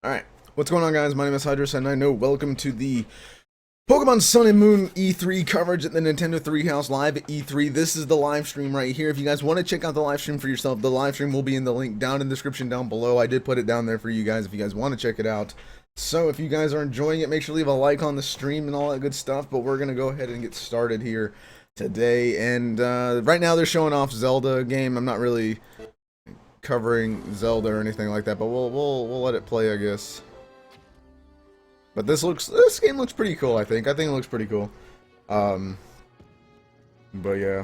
Alright, what's going on, guys? My name is Hydrus, and I know welcome to the Pokemon Sun and Moon E3 coverage at the Nintendo Treehouse live at E3. This is the live stream right here. If you guys want to check out the live stream for yourself, the live stream will be in the link down in the description down below. I did put it down there for you guys if you guys want to check it out. So if you guys are enjoying it, make sure to leave a like on the stream and all that good stuff. But we're going to go ahead and get started here today. And right now they're showing off Zelda game. I'm not really covering Zelda or anything like that, but we'll let it play, I guess. But this game looks pretty cool. I think it looks pretty cool. But yeah.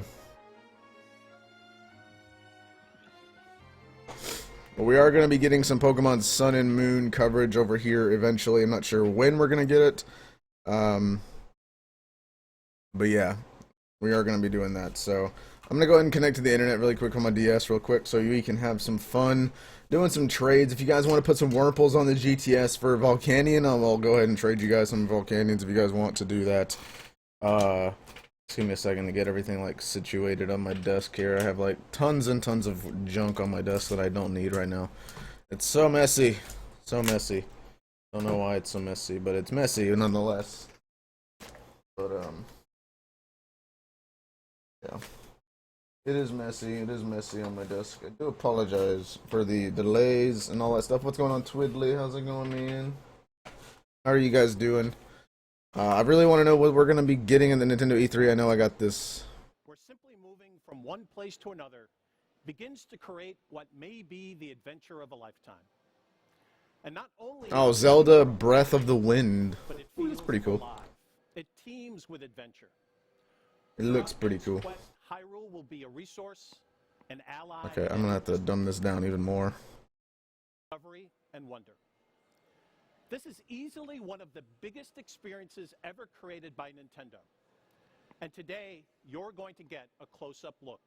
But we are going to be getting some Pokemon Sun and Moon coverage over here eventually. I'm not sure when we're going to get it. But yeah, we are going to be doing that. So I'm going to go ahead and connect to the internet really quick on my DS real quick so we can have some fun doing some trades. If you guys want to put some Wurmples on the GTS for Volcanion, I'll go ahead and trade you guys some Volcanions if you guys want to do that. Just give me a second to get everything like situated on my desk here. I have like tons and tons of junk on my desk that I don't need right now. It's so messy. So messy. Don't know why it's so messy, but it's messy nonetheless. But yeah. It is messy on my desk. I do apologize for the delays and all that stuff. What's going on, Twiddly? How's it going, man? How are you guys doing? I really want to know what we're going to be getting in the Nintendo E3. I know I got this. Where simply moving from one place to another begins to create what may be the adventure of a lifetime. And not only Zelda Breath of the Wind. but it Ooh, feels that's pretty cool. alive. It teems with adventure. It looks pretty cool. Hyrule will be a resource, an ally. Okay, I'm going to have to dumb this down even more. Discovery and wonder. This is easily one of the biggest experiences ever created by Nintendo. And today, you're going to get a close-up look.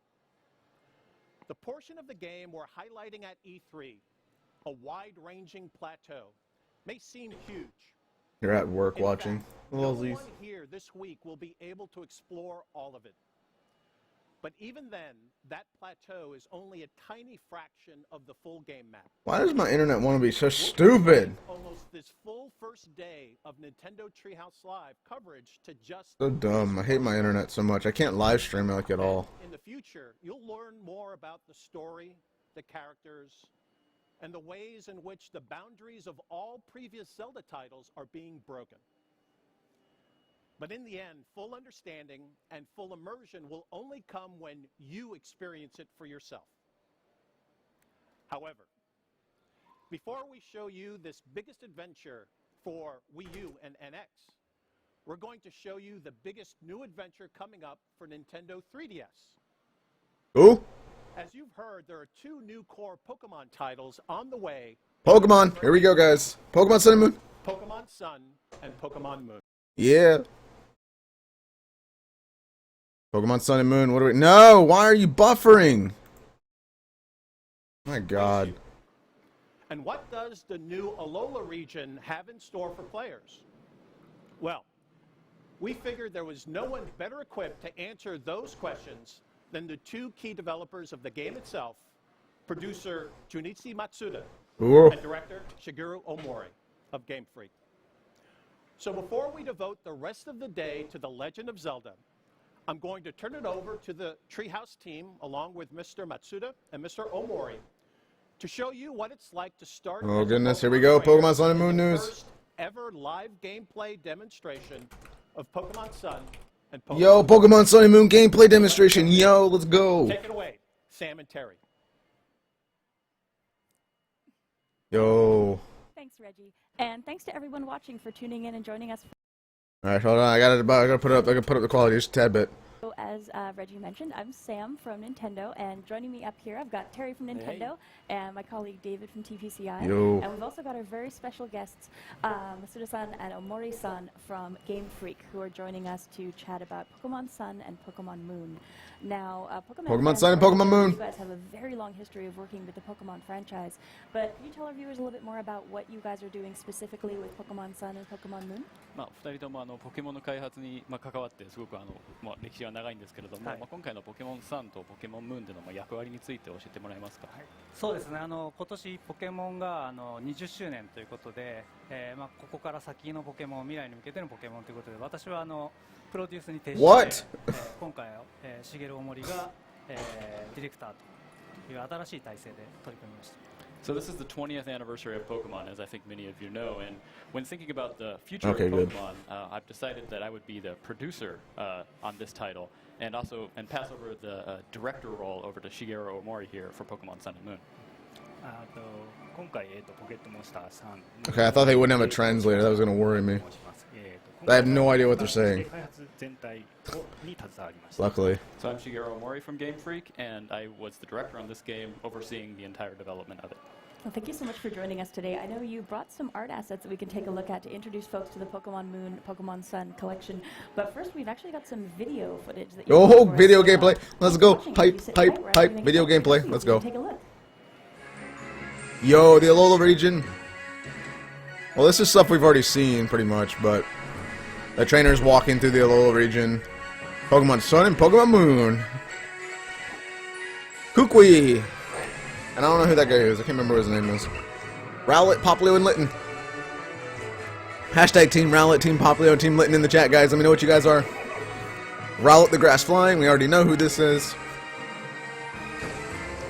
The portion of the game we're highlighting at E3, a wide-ranging plateau, may seem huge. You're at work In watching. fact, no Lolsies. one here this week will be able to explore all of it. But even then, that plateau is only a tiny fraction of the full game map. Why does my internet want to be so stupid? Almost this full first day of Nintendo Treehouse Live coverage to just So dumb. I hate my internet so much. I can't live stream it like at all. In the future, you'll learn more about the story, the characters, and the ways in which the boundaries of all previous Zelda titles are being broken. But in the end, full understanding and full immersion will only come when you experience it for yourself. However, before we show you this biggest adventure for Wii U and NX, we're going to show you the biggest new adventure coming up for Nintendo 3DS. Ooh. As you've heard, there are two new core Pokemon titles on the way. Pokemon. Here we go, guys. Pokemon Sun and Moon. Pokemon Sun and Pokemon Moon. Yeah. Pokemon Sun and Moon. What do we... No! Why are you buffering? My God. And what does the new Alola region have in store for players? Well, we figured there was no one better equipped to answer those questions than the two key developers of the game itself, producer Junichi Matsuda Ooh. and director Shigeru Omori of Game Freak. So before we devote the rest of the day to The Legend of Zelda, I'm going to turn it over to the Treehouse team along with Mr. Matsuda and Mr. Omori to show you what it's like to start. Oh goodness, here we go. Pokemon Sun and Moon news. First ever live gameplay demonstration of Pokemon Sun and Pokemon Yo, Moon. Pokemon Sun and Moon gameplay demonstration. Yo, let's go. Take it away, Sam and Terry. Yo. Thanks, Reggie. And thanks to everyone watching for tuning in and joining us. Alright, hold on. I gotta put up the quality just a tad bit. So as Reggie mentioned, I'm Sam from Nintendo, and joining me up here, I've got Terry from Nintendo and my colleague David from TPCI. Yo. And we've also got our very special guests, Masuda-san and Omori-san from Game Freak, who are joining us to chat about Pokemon Sun and Pokemon Moon. Now, Pokemon Sun and Pokemon Moon. You guys have a very long history of working with the Pokemon franchise, but can you tell our viewers a little bit more about what you guys are doing specifically with Pokemon Sun and Pokemon Moon? 2人ともポケモンの開発に関わってすごく歴史が長いんですけれども、今回のポケモンサンとポケモンムーンでの役割について教えてもらえますか。そうですね、今年ポケモンが20周年ということで、ここから先のポケモン、未来に向けてのポケモンということで、私はプロデュースに徹して、今回、茂大森が、ディレクターという新しい体制で取り組みました。So this is the 20th anniversary of Pokemon, as I think many of you know. And when thinking about the future of Pokemon, I've decided that I would be the producer on this title, and pass over the director role over to Shigeru Omori here for Pokemon Sun and Moon. Okay, I thought they wouldn't have a translator. That was going to worry me. I have no idea what they're saying. Luckily. So I'm Shigeru Omori from Game Freak, and I was the director on this game, overseeing the entire development of it. Well, thank you so much for joining us today. I know you brought some art assets that we can take a look at to introduce folks to the Pokemon Moon, Pokemon Sun collection. But first, we've actually got some video footage that you video gameplay. Let's go. Pipe. Video gameplay. Let's go. Take a look. Yo, the Alola region. Well, this is stuff we've already seen pretty much, but the trainer's walking through the Alola region. Pokemon Sun and Pokemon Moon. Kukui. And I don't know who that guy is. I can't remember what his name is. Rowlet, Popplio, and Litten. Hashtag Team Rowlet, Team Popplio, Team Litten in the chat, guys. Let me know what you guys are. Rowlet the Grass Flying. We already know who this is.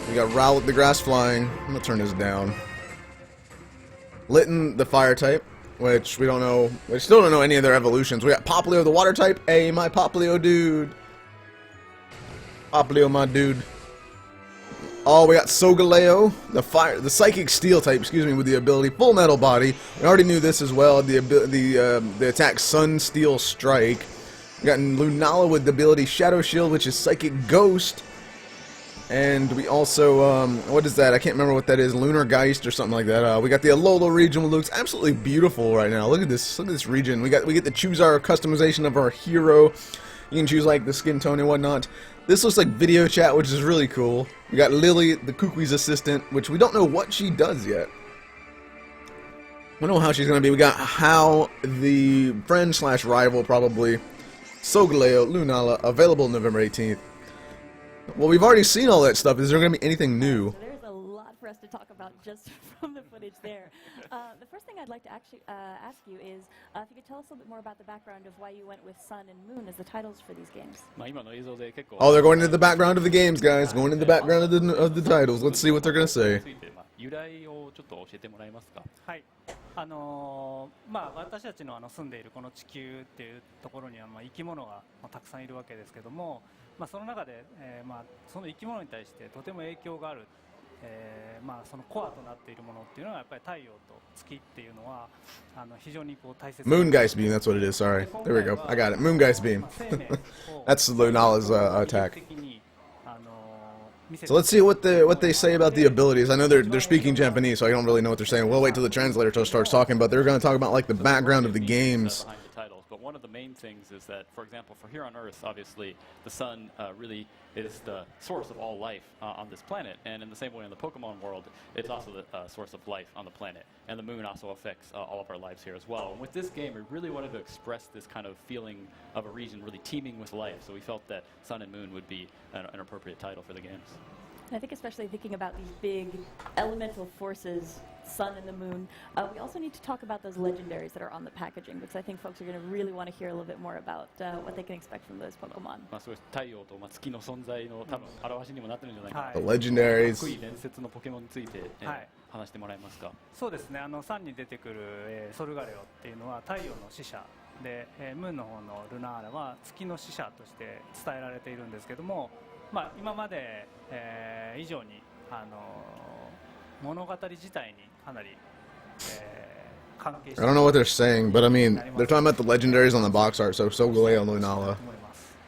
We got Rowlet the Grass Flying. I'm going to turn this down. Litten the Fire type, which we don't know. We still don't know any of their evolutions. We got Popplio the Water type. Hey, my Popplio dude. Popplio, my dude. Oh, we got Solgaleo, the Psychic Steel type, excuse me, with the ability Full Metal Body. We already knew this as well. The attack Sun Steel Strike. We got Lunala with the ability Shadow Shield, which is Psychic Ghost. And we also, what is that? I can't remember what that is. Lunar Geist or something like that. We got the Alola region, which looks absolutely beautiful right now. Look at this. Look at this region. We get to choose our customization of our hero. You can choose like the skin tone and whatnot. This looks like video chat, which is really cool. We got Lily, the Kukui's assistant, which we don't know what she does yet. We don't know how she's going to be. We got Hal, the friend/rival, probably. Solgaleo, Lunala, available November 18th. Well, we've already seen all that stuff. Is there going to be anything new? So there's a lot for us to talk about just from the footage there. The first thing I'd like to actually ask you is if you could tell us a little bit more about the background of why you went with Sun and Moon as the titles for these games. Oh, they're going into the background of the games, guys. Going into the background of the titles. Let's see what they're going to say. はい、私たちの住んでいるこの地球っていうところには生き物がたくさんいるわけですけども、その中で、その生き物に対してとても影響がある、そのコアとなっているものっていうのはやっぱり太陽と月っていうのは非常にこう大切。 Moongeist Beam, that's what it is. Sorry. There we go. I got it. Moongeist Beam. That's Lunala's attack. So let's see what they say about the abilities. I know they're speaking Japanese, so I don't really know what they're saying. We'll wait till the translator starts talking, but they're going to talk about like the background of the games. But one of the main things is that, for example, for here on Earth, obviously, the sun really is the source of all life on this planet. And in the same way in the Pokemon world, it's also the source of life on the planet. And the moon also affects all of our lives here as well. And with this game, we really wanted to express this kind of feeling of a region really teeming with life. So we felt that Sun and Moon would be an appropriate title for the games. And I think especially thinking about these big elemental forces, Sun and the Moon, we also need to talk about those legendaries that are on the packaging, because I think folks are going to really want to hear a little bit more about what they can expect from those Pokemon. The legendaries. そうですね、サンに出てくる、ソルガレオっていうのは太陽の使者で、ムーンの方のルナーラは月の使者として伝えられているんですけども、今まで、以上に物語自体にかなり、関係している。 I don't know what they're saying, but I mean, they're talking about the legendaries on the box art, so Solgaleo and Lunala.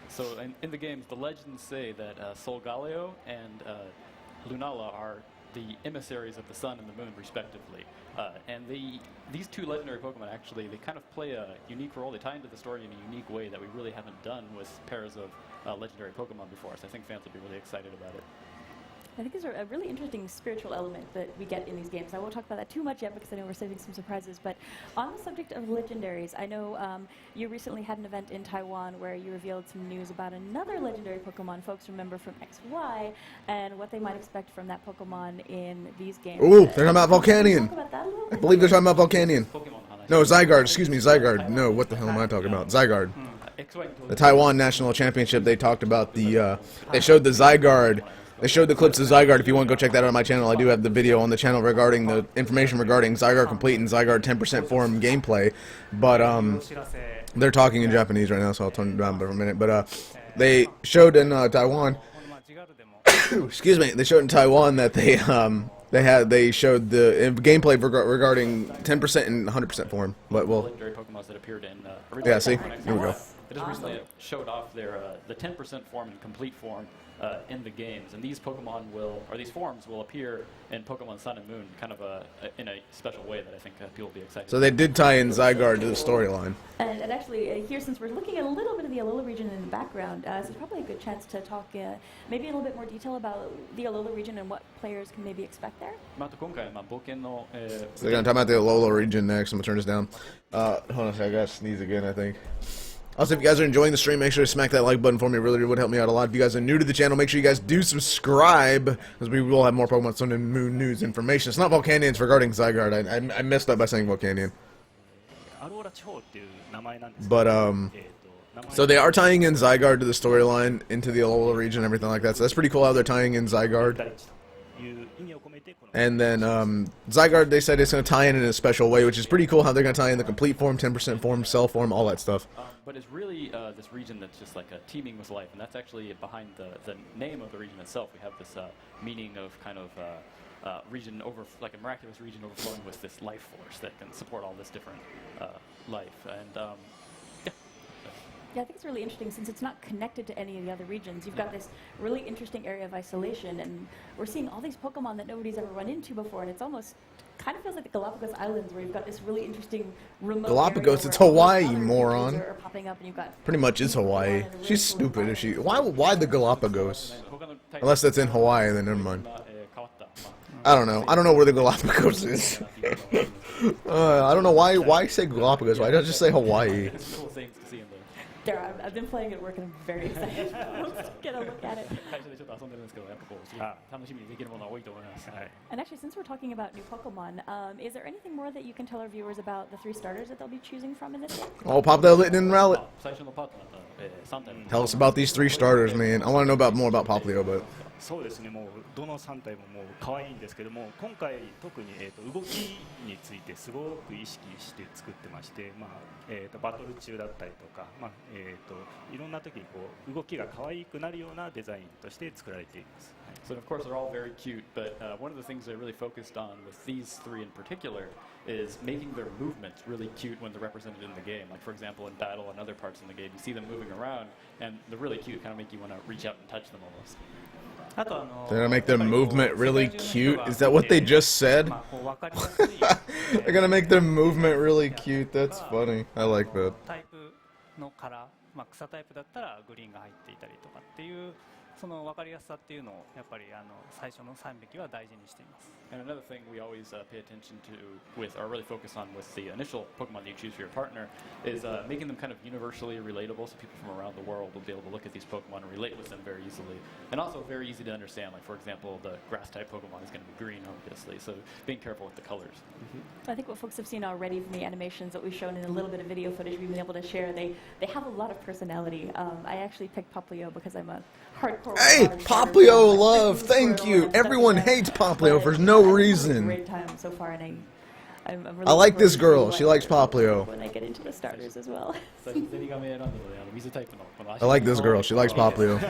So in the games, the legends say that Solgaleo and Lunala are the emissaries of the sun and the moon, respectively. And these two legendary Pokemon actually, they kind of play a unique role. They tie into the story in a unique way that we really haven't done with pairs of legendary Pokemon before. So I think fans will be really excited about it. I think there's a really interesting spiritual element that we get in these games. I won't talk about that too much yet because I know we're saving some surprises. But on the subject of legendaries, I know you recently had an event in Taiwan where you revealed some news about another legendary Pokemon folks remember from XY and what they might expect from that Pokemon in these games. Ooh, they're talking about Can you Volcanion. talk about that a little I bit? believe they're talking about Volcanion. Pokemon No, Zygarde. Excuse me, Zygarde. No, what the hell am I talking about? Zygarde. The Taiwan National Championship, they talked about the, they showed the Zygarde. They showed the clips of Zygarde. If you want to go check that out on my channel, I do have the video on the channel regarding the information regarding Zygarde Complete and Zygarde 10% form gameplay. But, they're talking in Japanese right now, so I'll turn it down for a minute. But, they showed in, Taiwan, excuse me, they showed in Taiwan that they showed the gameplay regarding 10% and 100% form. But, well, legendary Pokemon that appeared in yeah, see? Here we go. They just recently showed off their the 10% form and complete form in the games, and these Pokemon will, or these forms will appear in Pokemon Sun and Moon, kind of in a special way that I think people will be excited. So they did tie in Zygarde to the storyline. And actually, here, since we're looking at a little bit of the Alola region in the background, it's probably a good chance to talk maybe a little bit more detail about the Alola region and what players can maybe expect there. あと今回冒険の So they're gonna talk about the Alola region next. I'm gonna turn this down. Hold on a second, I gotta sneeze again, I think. Also, if you guys are enjoying the stream, make sure to smack that like button for me. It really would help me out a lot. If you guys are new to the channel, make sure you guys do subscribe, because we will have more Pokemon Sun and Moon news information. It's not Volcanion, it's regarding Zygarde. I messed up by saying Volcanion. But, so they are tying in Zygarde to the storyline, into the Alola region, everything like that. So that's pretty cool how they're tying in Zygarde. And then Zygarde, they said it's going to tie in a special way, which is pretty cool how they're going to tie in the complete form, 10% form, cell form, all that stuff. But it's really this region that's just like teeming with life, and that's actually behind the name of the region itself. We have this meaning of kind of region like a miraculous region overflowing with this life force that can support all this different life. And Yeah, I think it's really interesting since it's not connected to any of the other regions. You've got this really interesting area of isolation, and we're seeing all these Pokemon that nobody's ever run into before, and it's almost kind of feels like the Galapagos Islands, where you've got this really interesting remote Galapagos, area it's where all Hawaii, these you other moron. creatures are popping up, and you've got Pretty much is Hawaii. Pokemon and a really She's cool stupid if she... environment. Why the Galapagos? Unless that's in Hawaii, then never mind. I don't know. I don't know where the Galapagos is. I don't know why say Galapagos. Why don't just say Hawaii? There, I've been playing at work, and I'm very excited to get a look at it. And actually, since we're talking about new Pokemon, is there anything more that you can tell our viewers about the 3 starters that they'll be choosing from in this game? Oh, Popplio, Litten, and Rowlet. Tell us about these 3 starters, man. I want to know more about Popplio, but... そうですね、もうどの3体ももう可愛いんですけども、今回特に動きについてすごく意識して作ってまして、まあバトル中だったりとか、まあいろんな時にこう動きが可愛くなるようなデザインとして作られています。So of course they're all very cute, but one of the things I really focused on with these 3 in particular is making their movements really cute when they're represented in the game. Like for example in battle and other parts in the game, you see them moving around, and they're really cute, kind of make you want to reach out and touch them almost. They're gonna make their movement really cute? Is that what they just said? They're gonna make their movement really cute. That's funny. I like that. タイプのカラー、まあ、草タイプだったらグリーンが入っていたりとかっていうその分かりやすさっていうのをやっぱり最初の3匹は大事にしています。And another thing we always pay attention to or really focus on with the initial Pokemon that you choose for your partner is making them kind of universally relatable, so people from around the world will be able to look at these Pokemon and relate with them very easily. And also very easy to understand, like for example, the grass-type Pokemon is going to be green, obviously, so being careful with the colors. I think what folks have seen already from the animations that we've shown in a little bit of video footage we've been able to share, they have a lot of personality. I actually picked Popplio because I'm a hardcore... Hey, Popplio love! Thank you! Everyone hates Popplio for no reason. Great time so far, and I'm really I like this looking girl. forward to She likes Popplio. when I get into the starters as well. I like this girl. She likes Popplio.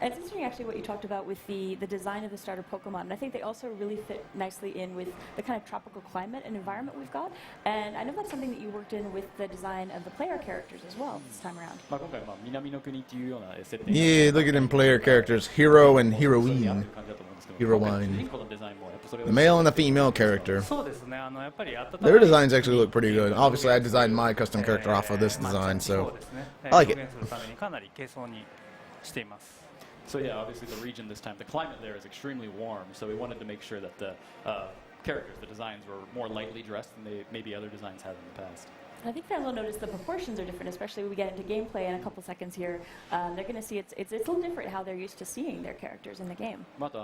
And it's interesting actually what you talked about with the design of the starter Pokemon, and I think they also really fit nicely in with the kind of tropical climate and environment we've got. And I know that's something that you worked in with the design of the player characters as well this time around. Yeah, look at them player characters. Hero and Heroine. Heroine. The male and the female character. そうですね、やっぱり温かい Their designs actually look pretty good. Obviously, I designed my custom character off of this design, そ so うですね、 I like it. 表現するためにかなり軽装にしています。So yeah, obviously the region this time, the climate there is extremely warm, so we wanted to make sure that the characters, the designs were more lightly dressed than maybe other designs have in the past. I think fans will notice the proportions are different, especially when we get into gameplay in a couple seconds here. They're going to see it's a little different how they're used to seeing their characters in the game. また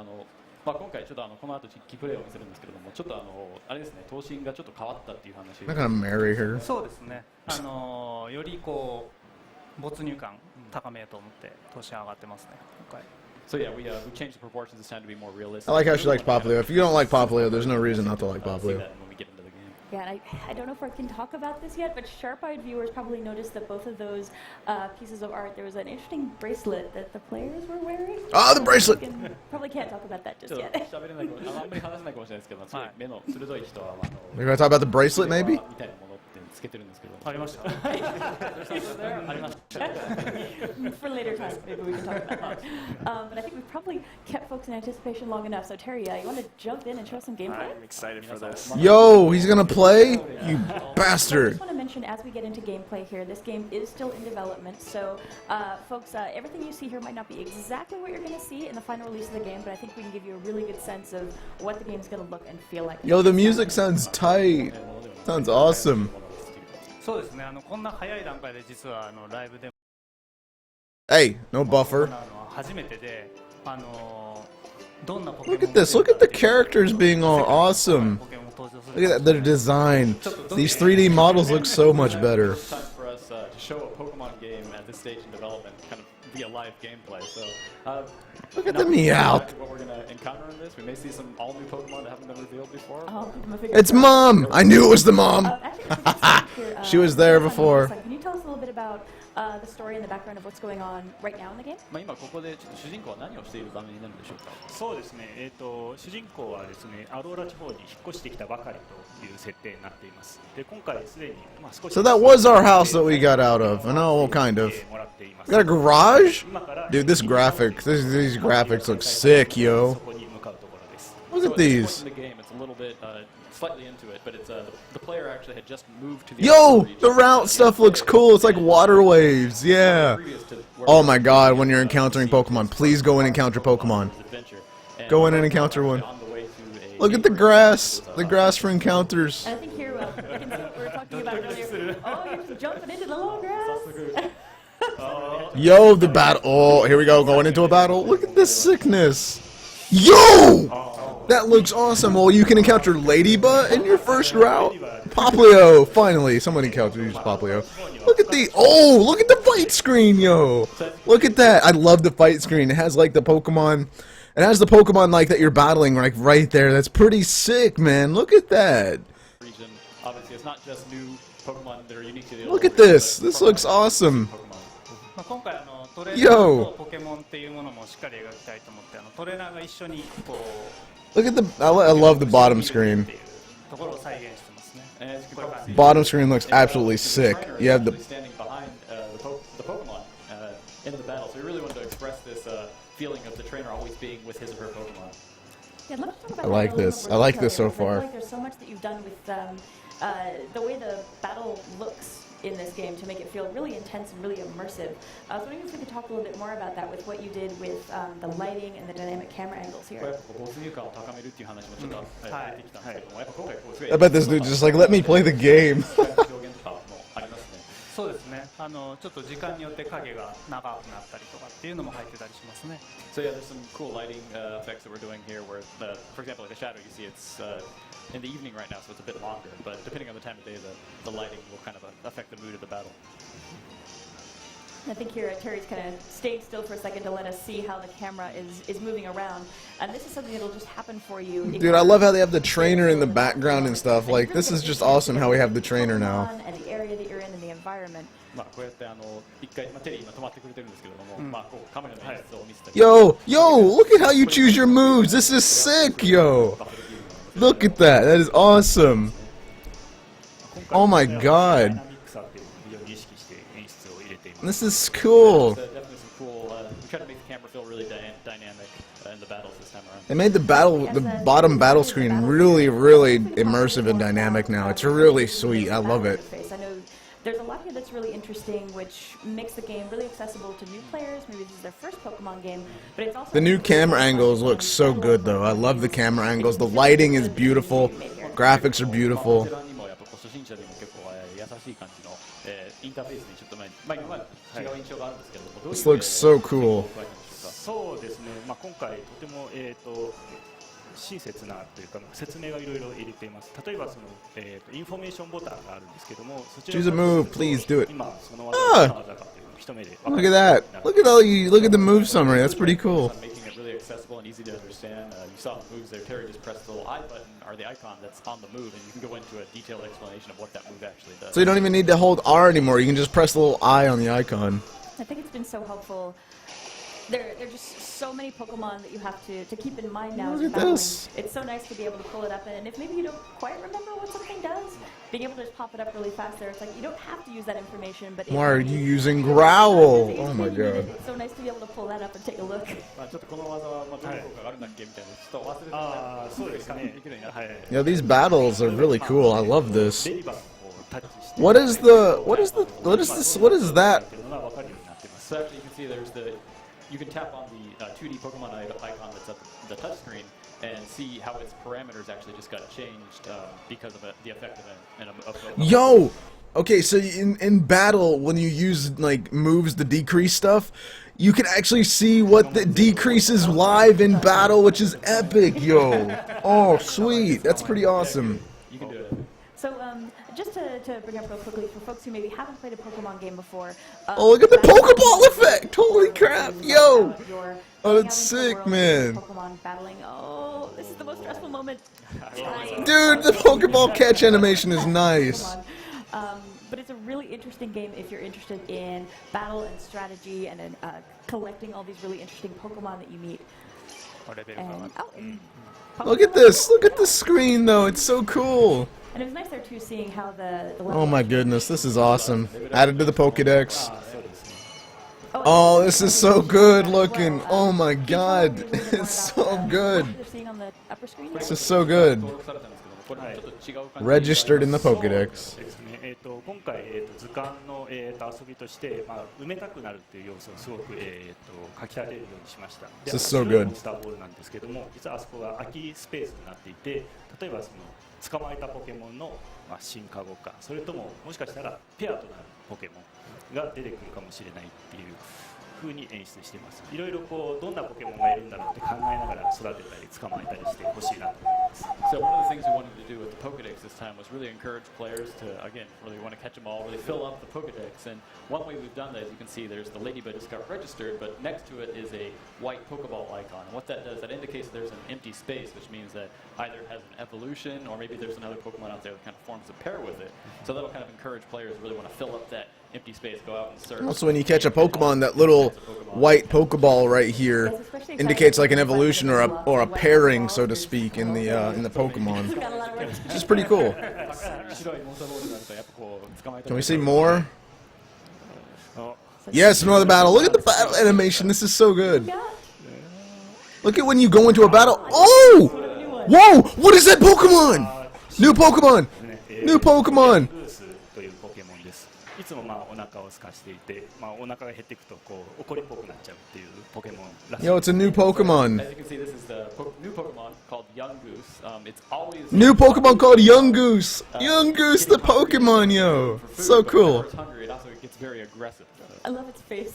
今回ちょっとこの後実機プレイを見せるんですけれども、ちょっとあれですね、頭身がちょっと変わったっていう話を。I'm gonna marry her. そうですね。よりこう没入感高めようと思って頭身上がってますね。今回。So yeah, we changed the proportions this time to be more realistic. I like how she likes Popplio. If you don't like Popplio, there's no reason not to like See Popplio. that when we get into the game. Yeah, and I don't know if I can talk about this yet, but sharp-eyed viewers probably noticed that both of those pieces of art, there was an interesting bracelet that the players were wearing. Oh, the bracelet! Probably can't talk about that just ちょっ yet. と喋れないかもあんまり話せないかもしれないですけど、すごい目の鋭い人は We're gonna talk about the bracelet, maybe? みたいなものってつけてるんですけど。ありました。ありました。 For later time, maybe we can talk about that. But I think we've probably kept folks in anticipation long enough. So Terry, you want to jump in and show some gameplay? I'm excited for this. Yo, he's gonna play? You I bastard! just want to mention, as we get into gameplay here, this game is still in development. So, folks, everything you see here might not be exactly what you're going to see in the final release of the game, but I think we can give you a really good sense of what the game's going to look and feel like. Yo, the music sounds tight. Sounds awesome. そうですね。こんな早い段階で実はライブで Hey, no 行う buffer. のは初めてで、どんなポケモン Look at this. Look at the characters being all awesome. ポケモン登場す Look る at that. Their design. These 3D models look so much better. It's time for us to show a Pokemon game at this stage in development, kind of via live gameplay. So, Look at now the we know Meowth. exactly what we're going to encounter in this. We may see some all-new Pokemon that haven't been revealed before. Oh, my fingers It's crossed. Mom! I knew it was the mom! Actually, She was there before. Can you tell us a little bit about the story and the background of what's going on right now in the game? まあ今ここでちょっと主人公は何をしている場面になるんでしょうか。そうですね、主人公はですね、アローラ地方に引っ越してきたばかりという設定になっています。で、今回すでに、まあ、少し So that was our house that we got out of. I know, kind of. もらっています。 Got a garage? 今から Dude, this graphic, these graphics look sick, そ yo. こに向かうところです。 Look So at at this these. point in the game, it's a little bit slightly into it, but it's the player actually had just moved to the Yo, outer the region. route stuff looks cool. It's like water waves. Yeah. Previous to where Oh we my were god, when you're in, encountering seeing Pokemon, please go and encounter Pokemon. adventure. Go in and encounter one. On the way to a Look at the gateway, grass. which was, The grass for encounters. And I think here, we can see what we were talking about earlier. Oh, you're just jumping into the long grass. Yo, the battle. Oh, here we go. Going into a battle. Look at this sickness. Yo! That looks awesome. Well, you can encounter Ledyba in your first route. Popplio. Finally, someone encountered Popplio. Look at the. Oh, look at the fight screen, yo. Look at that. I love the fight screen. It has like the Pokemon. It has the Pokemon like that you're battling like right there. That's pretty sick, man. Look at that. region. Obviously, it's not just new Pokemon that are unique to the Look Alola at this. region, This but looks Pokemon. awesome. まあ、今回トレーナー Yo. とポケモンっていうものもしっかり描きたいと思ってトレーナーが一緒にこう Look at the. I love the bottom screen. ところを再現してますね。 And as you can probably see, Bottom screen looks it's, absolutely the sick. trainer You is have the. actually standing behind the Pokemon in the battle. So we really wanted to express this feeling of the trainer always being with his or her Pokemon. Yeah, let's talk about I like that a little this. more I like detail this so here, 'cause I far. feel like there's so much that you've done with the way the battle looks in this game to make it feel really intense and really immersive. I was wondering if we could talk a little bit more about that with what you did with the lighting and the dynamic camera angles これ here. やっぱこう没入感を高めるっていう話もちょっと出てきたんですけども、やっぱ今回こうすごい I bet this dude's just like, let me play the game. 表現とかもありますね。そうですね。ちょっと時間によって影が長くなったりとかっていうのも入ってたりしますね。 So yeah, there's some cool lighting effects that we're doing here where, for example, like the shadow you see, it's in the evening right now, so it's a bit longer, but depending on the time of day, the lighting will kind of affect the mood of the battle. I think here Terry's kind of stayed still for a second to let us see how the camera is moving around. And this is something that'll just happen for you. if Dude, I you're love how they have the trainer in the background and stuff. Like, this is just awesome how we have the trainer now. And the area that you're in and the environment. まあこうやって一回、テリー今止まってくれてるんですけれども、まあこうカメラの演出を見せたり。 Yo, look at how you choose your moves. This is sick, yo. Look at that. That is awesome. Oh my ダイ god. ナミックさっていうのを非常に意識して演出を入れています。 This is cool. Definitely some cool. We try to make the camera feel really dynamic in the battles this time around. They made the bottom battle screen really, really immersive and dynamic now. It's really sweet. I love it. I know there's a lot here that's really interesting, which makes the game really accessible to new players. Maybe this is their first Pokemon game, but it's also The new camera angles look so good, though. I love the camera angles. The lighting is beautiful. Graphics are beautiful. ベテランにもやっぱこう初心者でも結構優しい感じのインターフェースにちょっと今まで違う印象があるんですけど、どういう This looks so cool. そうですね、まあ、今回とても、親切なというか説明がいろいろ入れています。例えばその、インフォメーションボタンがあるんですけども、そちら Choose a move, please do it. 今その技がどんな技かというのを一目で分か Look る at that. Look at all you. Look at the move summary. That's pretty cool. Making it really accessible and easy to understand. You saw the moves there. Terry just pressed the little I button or the icon that's on the move, and you can go into a detailed explanation of what that move actually does. So you don't even need to hold R anymore. You can just press the little I on the icon. I think it's been so helpful. There are just so many Pokemon that you have to keep in mind now. as Look you're at battling. this. It's so nice to be able to pull it up, and if maybe you don't quite remember what something does, being able to just pop it up really fast there, it's like you don't have to use that information, but Why are if you need- using if growl? it's Oh my easy, god. It's so nice to be able to pull that up and take a look. まあちょっとこの技はどういう効果があるんだっけみたいなちょっと忘れてたああそうですねできるようになってはい Yeah, these battles are really cool. I love this. レディバをこうタッチして What is this? What is that? っていうのが分かるようになってます So actually, you can see there's the you can tap on the 2D Pokemon icon that's at the touch screen and see how its parameters actually just got changed because of the effect of it. Yo! Okay, so in battle, when you use like moves to decrease stuff, you can actually see what the decreases live in battle, which is epic, yo! Oh, sweet! That's pretty awesome. You can do it. So, just to bring up real quickly, for folks who maybe haven't played a Pokemon game before... Oh, look at the Pokeball effect! Holy crap, yo! You're Oh, going that's out into the sick, world man. with Pokemon battling. Oh, this is the most stressful moment. Dude, the Pokeball catch animation is nice. But it's a really interesting game if you're interested in battle and strategy and in collecting all these really interesting Pokemon that you meet. レベルが上が And, って oh, and Look at this! Look at the screen, though. It's so cool. And it was nice there too, seeing how the Oh my goodness, this is awesome. Added to the Pokédex. そうですね Oh, this is so good looking. Oh my god. It's so good. They're seeing on the upper screen. This is so good. 登録されたんですけども、これちょっと違う感じ Registered in the そう Pokédex. ですね、今回、図鑑の、遊びとして、まあ、埋めたくなるっていう要素をすごく、書き立てるようにしました。で This is so 白い good. モンスターボールなんですけども、実はあそこが空きスペースになっていて、例えばその捕まえたポケモンの、まあ、進化後か、それとももしかしたらペアとなるポケモンが出てくるかもしれないっていう風に演出しています。いろいろこうどんなポケモンがいるんだろうって考えながら育てたり捕まえたりしてほしいなと思います。 So one of the things we wanted to do with the Pokedex this time was really encourage players to, again, really want to catch them all, really fill up the Pokedex. And one way we've done that, as you can see, there's the Ledyba just got registered, but next to it is a white Pokeball icon. And what that does, that indicates there's an empty space, which means that either it has an evolution or maybe there's another Pokemon out there that kind of forms a pair with it. So that'll kind of encourage players to really want to fill up that empty space, go out and search. Also, when you catch a Pokemon, that little white Pokeball right here indicates like an evolution or a pairing, so to speak, in the Pokemon. Got a lot of work. Which is pretty cool. 白いモンスターボールになるとやっぱこう捕まえたり Can we see more? あ Yes, another battle. Look at the battle animation. This is so good. Yeah. Look at when you go into a battle. Oh! Whoa! What is that Pokemon? New Pokemon! ね New Pokemon! グースというポケモンです。いつもまあお腹を空かしていて、まあお腹が減っていくとこう怒りっぽくなっちゃうっていうポケモンらしい。 Yo, it's a new Pokemon. As you can see, this is the new Pokemon called Yungoos. It's always New Pokemon called Yungoos. Yungoos, the Pokemon, yo. for food, So but cool. whenever it's hungry, it also gets very aggressive. I love its face.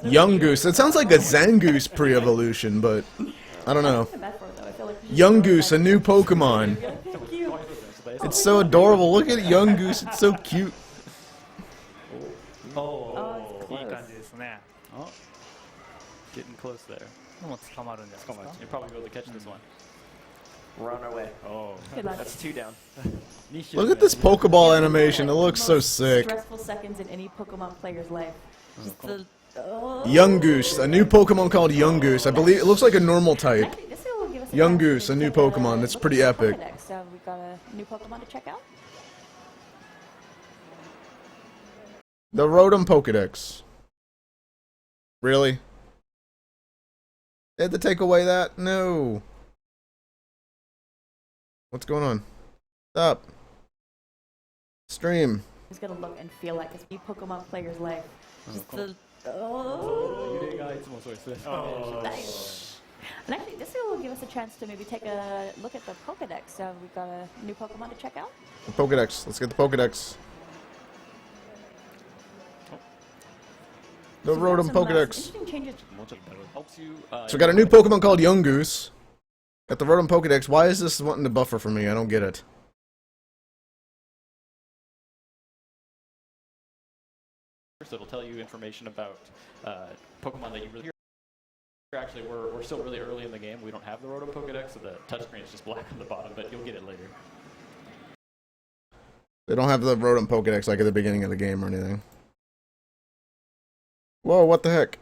Yungoos. It sounds like a Zangoose pre-evolution, but I don't know. I feel like Yungoos, a new Pokemon. Thank you. It's so adorable. Look at Yungoos. It's so cute. Oh, Oh, it's いい close. 感じですね oh, getting close there. もう捕まるんじゃないですか You'll probably be able to catch this one. We're on our way. Oh. Good luck. That's 2 down. Look at this Pokeball animation. It looks so Most sick. Stressful seconds in any Pokemon player's life. Just the. Oh. Yungoos, a new Pokemon called Yungoos. I believe it looks like a normal type. Actually, this will give us a Yungoos, chance to a new take Pokemon. That's look pretty at the epic. Pokédex. We've got a new Pokemon to check out. The Rotom Pokédex. Really? They had to take away that? No. What's going on? Stop. Stream. is going to look and feel like as a Pokemon player's life. Just the nice. And actually, this will give us a chance to maybe take a look at the Pokédex. We've got a new Pokemon to check out. The Pokédex. Let's get the Pokédex. The So Rotom some, Pokédex. interesting changes. Helps you, So we got a new Pokemon called Yungoos. Got the Rotom Pokédex. Why is this wanting to buffer for me? I don't get it. So it'll tell you information about Pokemon that you really. Actually, we're still really early in the game. We don't have the Rotom Pokédex, so the touchscreen is just black on the bottom, but you'll get it later. They don't have the Rotom Pokédex like at the beginning of the game or anything. Whoa, what the heck?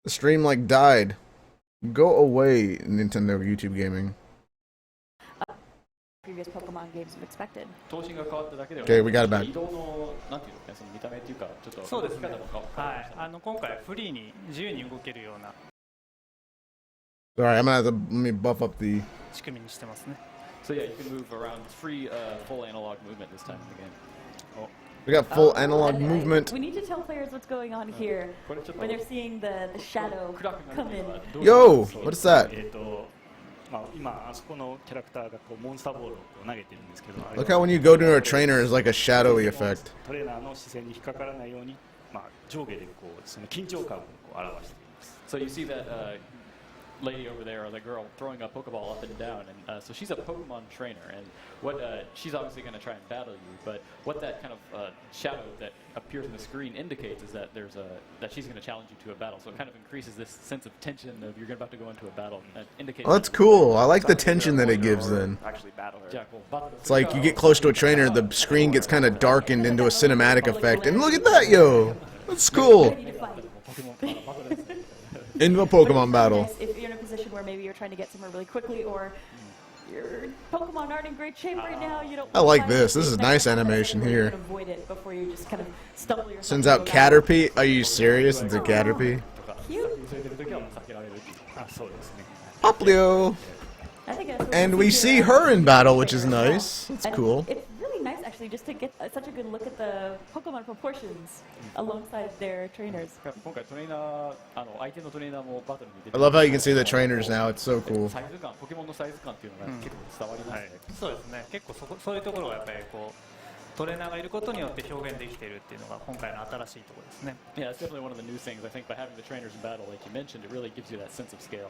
The stream like died. Go away, Nintendo YouTube Gaming. Previous Pokemon games have expected. Okay, we got it back. そうですね。はい。今回フリーに自由に動けるような Alright, I'm gonna have to let me buff up the. 仕組みにしてますね。 So yeah, you can move around. It's free full analog movement this time in the game. Oh. We got full analog and movement. We need to tell players what's going on here when they're seeing the shadow come in. Yo, what is that? まあ、今あそこのキャラクターがこうモンスターボールをこう投げてるんですけど、 Look how when you go to a trainer, it's like a shadowy effect. トレーナーの視線に引っかからないように、まあ、上下でこうその緊張感をこう表しています。 So you see that lady over there, or the girl throwing a Pokeball up and down, and so she's a Pokemon trainer, and what she's obviously going to try and battle you, but what that kind of shadow that appears on the screen indicates is that that she's going to challenge you to a battle. So it kind of increases this sense of tension of you're about to go into a battle. And indicates. Oh, that's cool. I like the tension that it gives then. Actually battle her. It's like you get close to a trainer, the screen gets kind of darkened into a cinematic effect, and look at that, yo! That's cool. Ready to fight. Into a Pokemon battle. If you're in a position where maybe you're trying to get somewhere really quickly, or your Pokemon aren't in great shape right now, you don't. I like wanna this. find This is it. nice Next time, animation you here. can avoid it before you just kind of stumble yourself. Sends into out a battle. Caterpie. Are you serious? It's a Caterpie. Cute. あ、そうですね。 Popplio. I think that's what And we here. see her in battle, which is nice. That's And cool. It's really nice, actually, just to get such a good look at the Pokemon proportions alongside their trainers. 今回トレーナー相手のトレーナーもバトルに出て I love how you can see the trainers now. It's so cool. サイズ感、ポケモンのサイズ感っていうのが結構伝わりますね。そうですね。結構そういうところがやっぱりこうトレーナーがいることによって表現できているっていうのが今回の新しいところですね。 Yeah, it's definitely one of the new things. I think by having the trainers in battle, like you mentioned, it really gives you that sense of scale.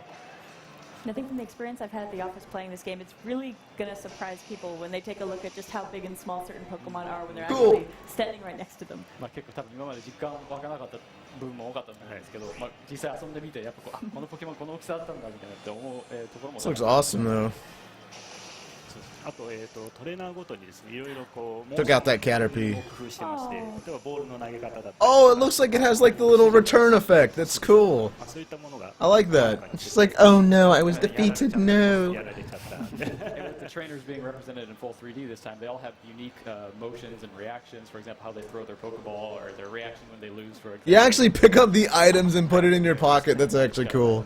And I think from the experience I've had at the office playing this game, it's really going to surprise people when they take a look at just how big and small certain Pokemon are when they're Cool. actually standing right next to them. まあ結構多分今まで実感湧かなかった部分も多かったと思うんですけど、まあ実際遊んでみてやっぱこのポケモンこの大きさだったんだみたいなって思うところも。 This looks awesome though. あと、トレーナーごとにですね、いろいろこう Took out that Caterpie. 工夫してまして、例えばボールの投げ方だったり、 Oh, it looks like it has like the little return effect. That's cool. まあそういったものが I like that. It's just like, oh no, I was defeated. No. やられちゃったんで。 And with the trainers being represented in full 3D this time, they all have unique motions and reactions. For example, how they throw their Pokeball or their reaction when they lose. For example. You actually pick up the items and put it in your pocket. That's actually cool.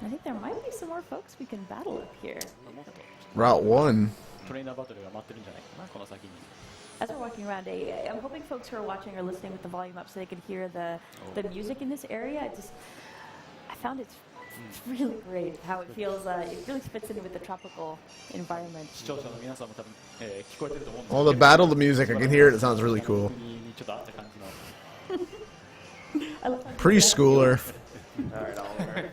I think there might be some more folks we can battle up here. Route 1. トレーナーバトルが待ってるんじゃないかなこの先に。 As we're walking around, I'm hoping folks who are watching are listening with the volume up so they can hear the music in this area. I found it's really great how it feels. It really fits in with the tropical environment. 視聴者の皆さんも多分聞こえてると思うんですけ Well, ど。 the battle, the music, I can hear it. It sounds really cool. にちょっと合った感じの。 I love how Preschooler. Alright, Oliver.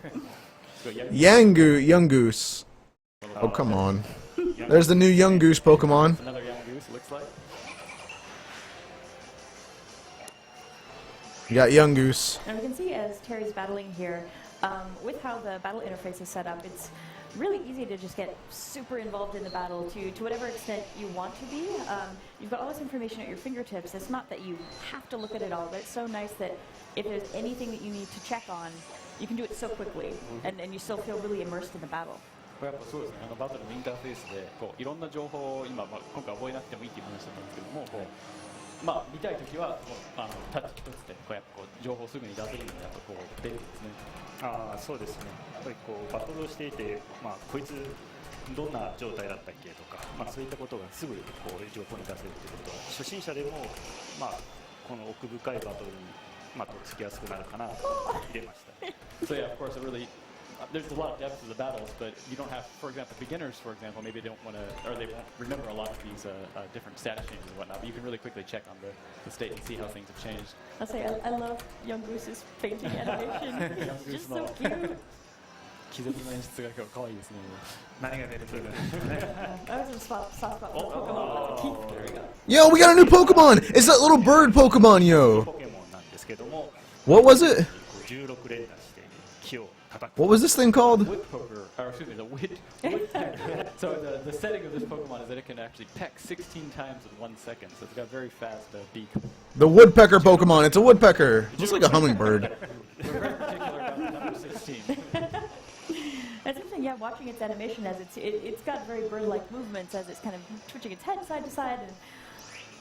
Yungoos. Oh, come on. There's the new Yungoos Pokemon. Another Yungoos, looks like. You got Yungoos. And we can see as Terry's battling here, with how the battle interface is set up, it's really easy to just get super involved in the battle to whatever extent you want to be. You've got all this information at your fingertips. It's not that you have to look at it all, but it's so nice that if there's anything that you need to check on, you can do it so quickly, and you still feel really immersed in the battle. これやっぱそうですね。バトルのインターフェースでこういろんな情報を今今回覚えなくてもいいっていう話だったんですけども、こうまあ見たいときはタッチ一つでこうやっぱこう情報をすぐに出せるのでやっぱこう便利ですね。ああそうですね。やっぱりこうバトルをしていて、まあこいつどんな状態だったっけとか、まあそういったことがすぐこう情報に出せるということは初心者でもまあこの奥深いバトルにまあとっつきやすくなるかなと入れました。So yeah, of course, it really there's a lot of depth to the battles, but you don't have, for example, beginners, for example, maybe they don't want to, or they won't remember a lot of these different status changes and whatnot. But you can really quickly check on the state and see how things have changed. I'll say I love Yungoo's painting animation. It's just so cute. 気絶の演出が今日可愛いですね。何が出てくる I was just soft spot for Pokemon. There we go. Yo, we got a new Pokemon! It's that little bird Pokemon, yo! ポケモンなんですけども、 What was it? 16連打して木を叩く。 What was this thing called? Wood poker, or excuse me, the woodpecker. So the setting of this Pokemon is that it can actually peck 16 times in 1 second. So it's got a very fast beak. The woodpecker Pokemon. It's a woodpecker. It looks like a hummingbird. We're very particular about the number 16. It's interesting, yeah, watching its animation as it's got very bird-like movements as it's kind of twitching its head side to side. And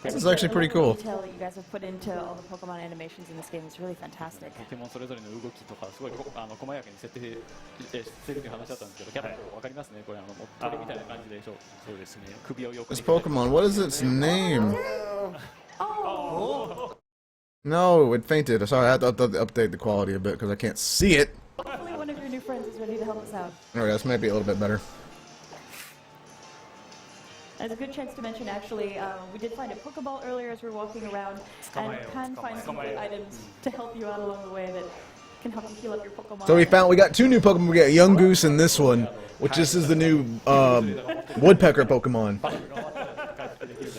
This is actually pretty cool. The detail that you guys have put into all the Pokemon animations in this game is really fantastic. ポケモンそれぞれの動きとかすごい細やかに設定してるという話だったんですけど、キャラクターわかりますね。これもう鳥みたいな感じでしょ。そうですね。首を横に。This Pokemon, what is its name? Oh! No, it fainted. Sorry, I have to update the quality a bit because I can't see it. Hopefully one of your new friends is ready to help us out. Alright, this might be a little bit better. It's a good chance to mention, actually, we did find a Pokeball earlier as we were walking around, and you can find some good items to help you out along the way that can help you heal up your Pokemon. So we got two new Pokemon. We got Yungoos and this one, which this is the new woodpecker Pokemon.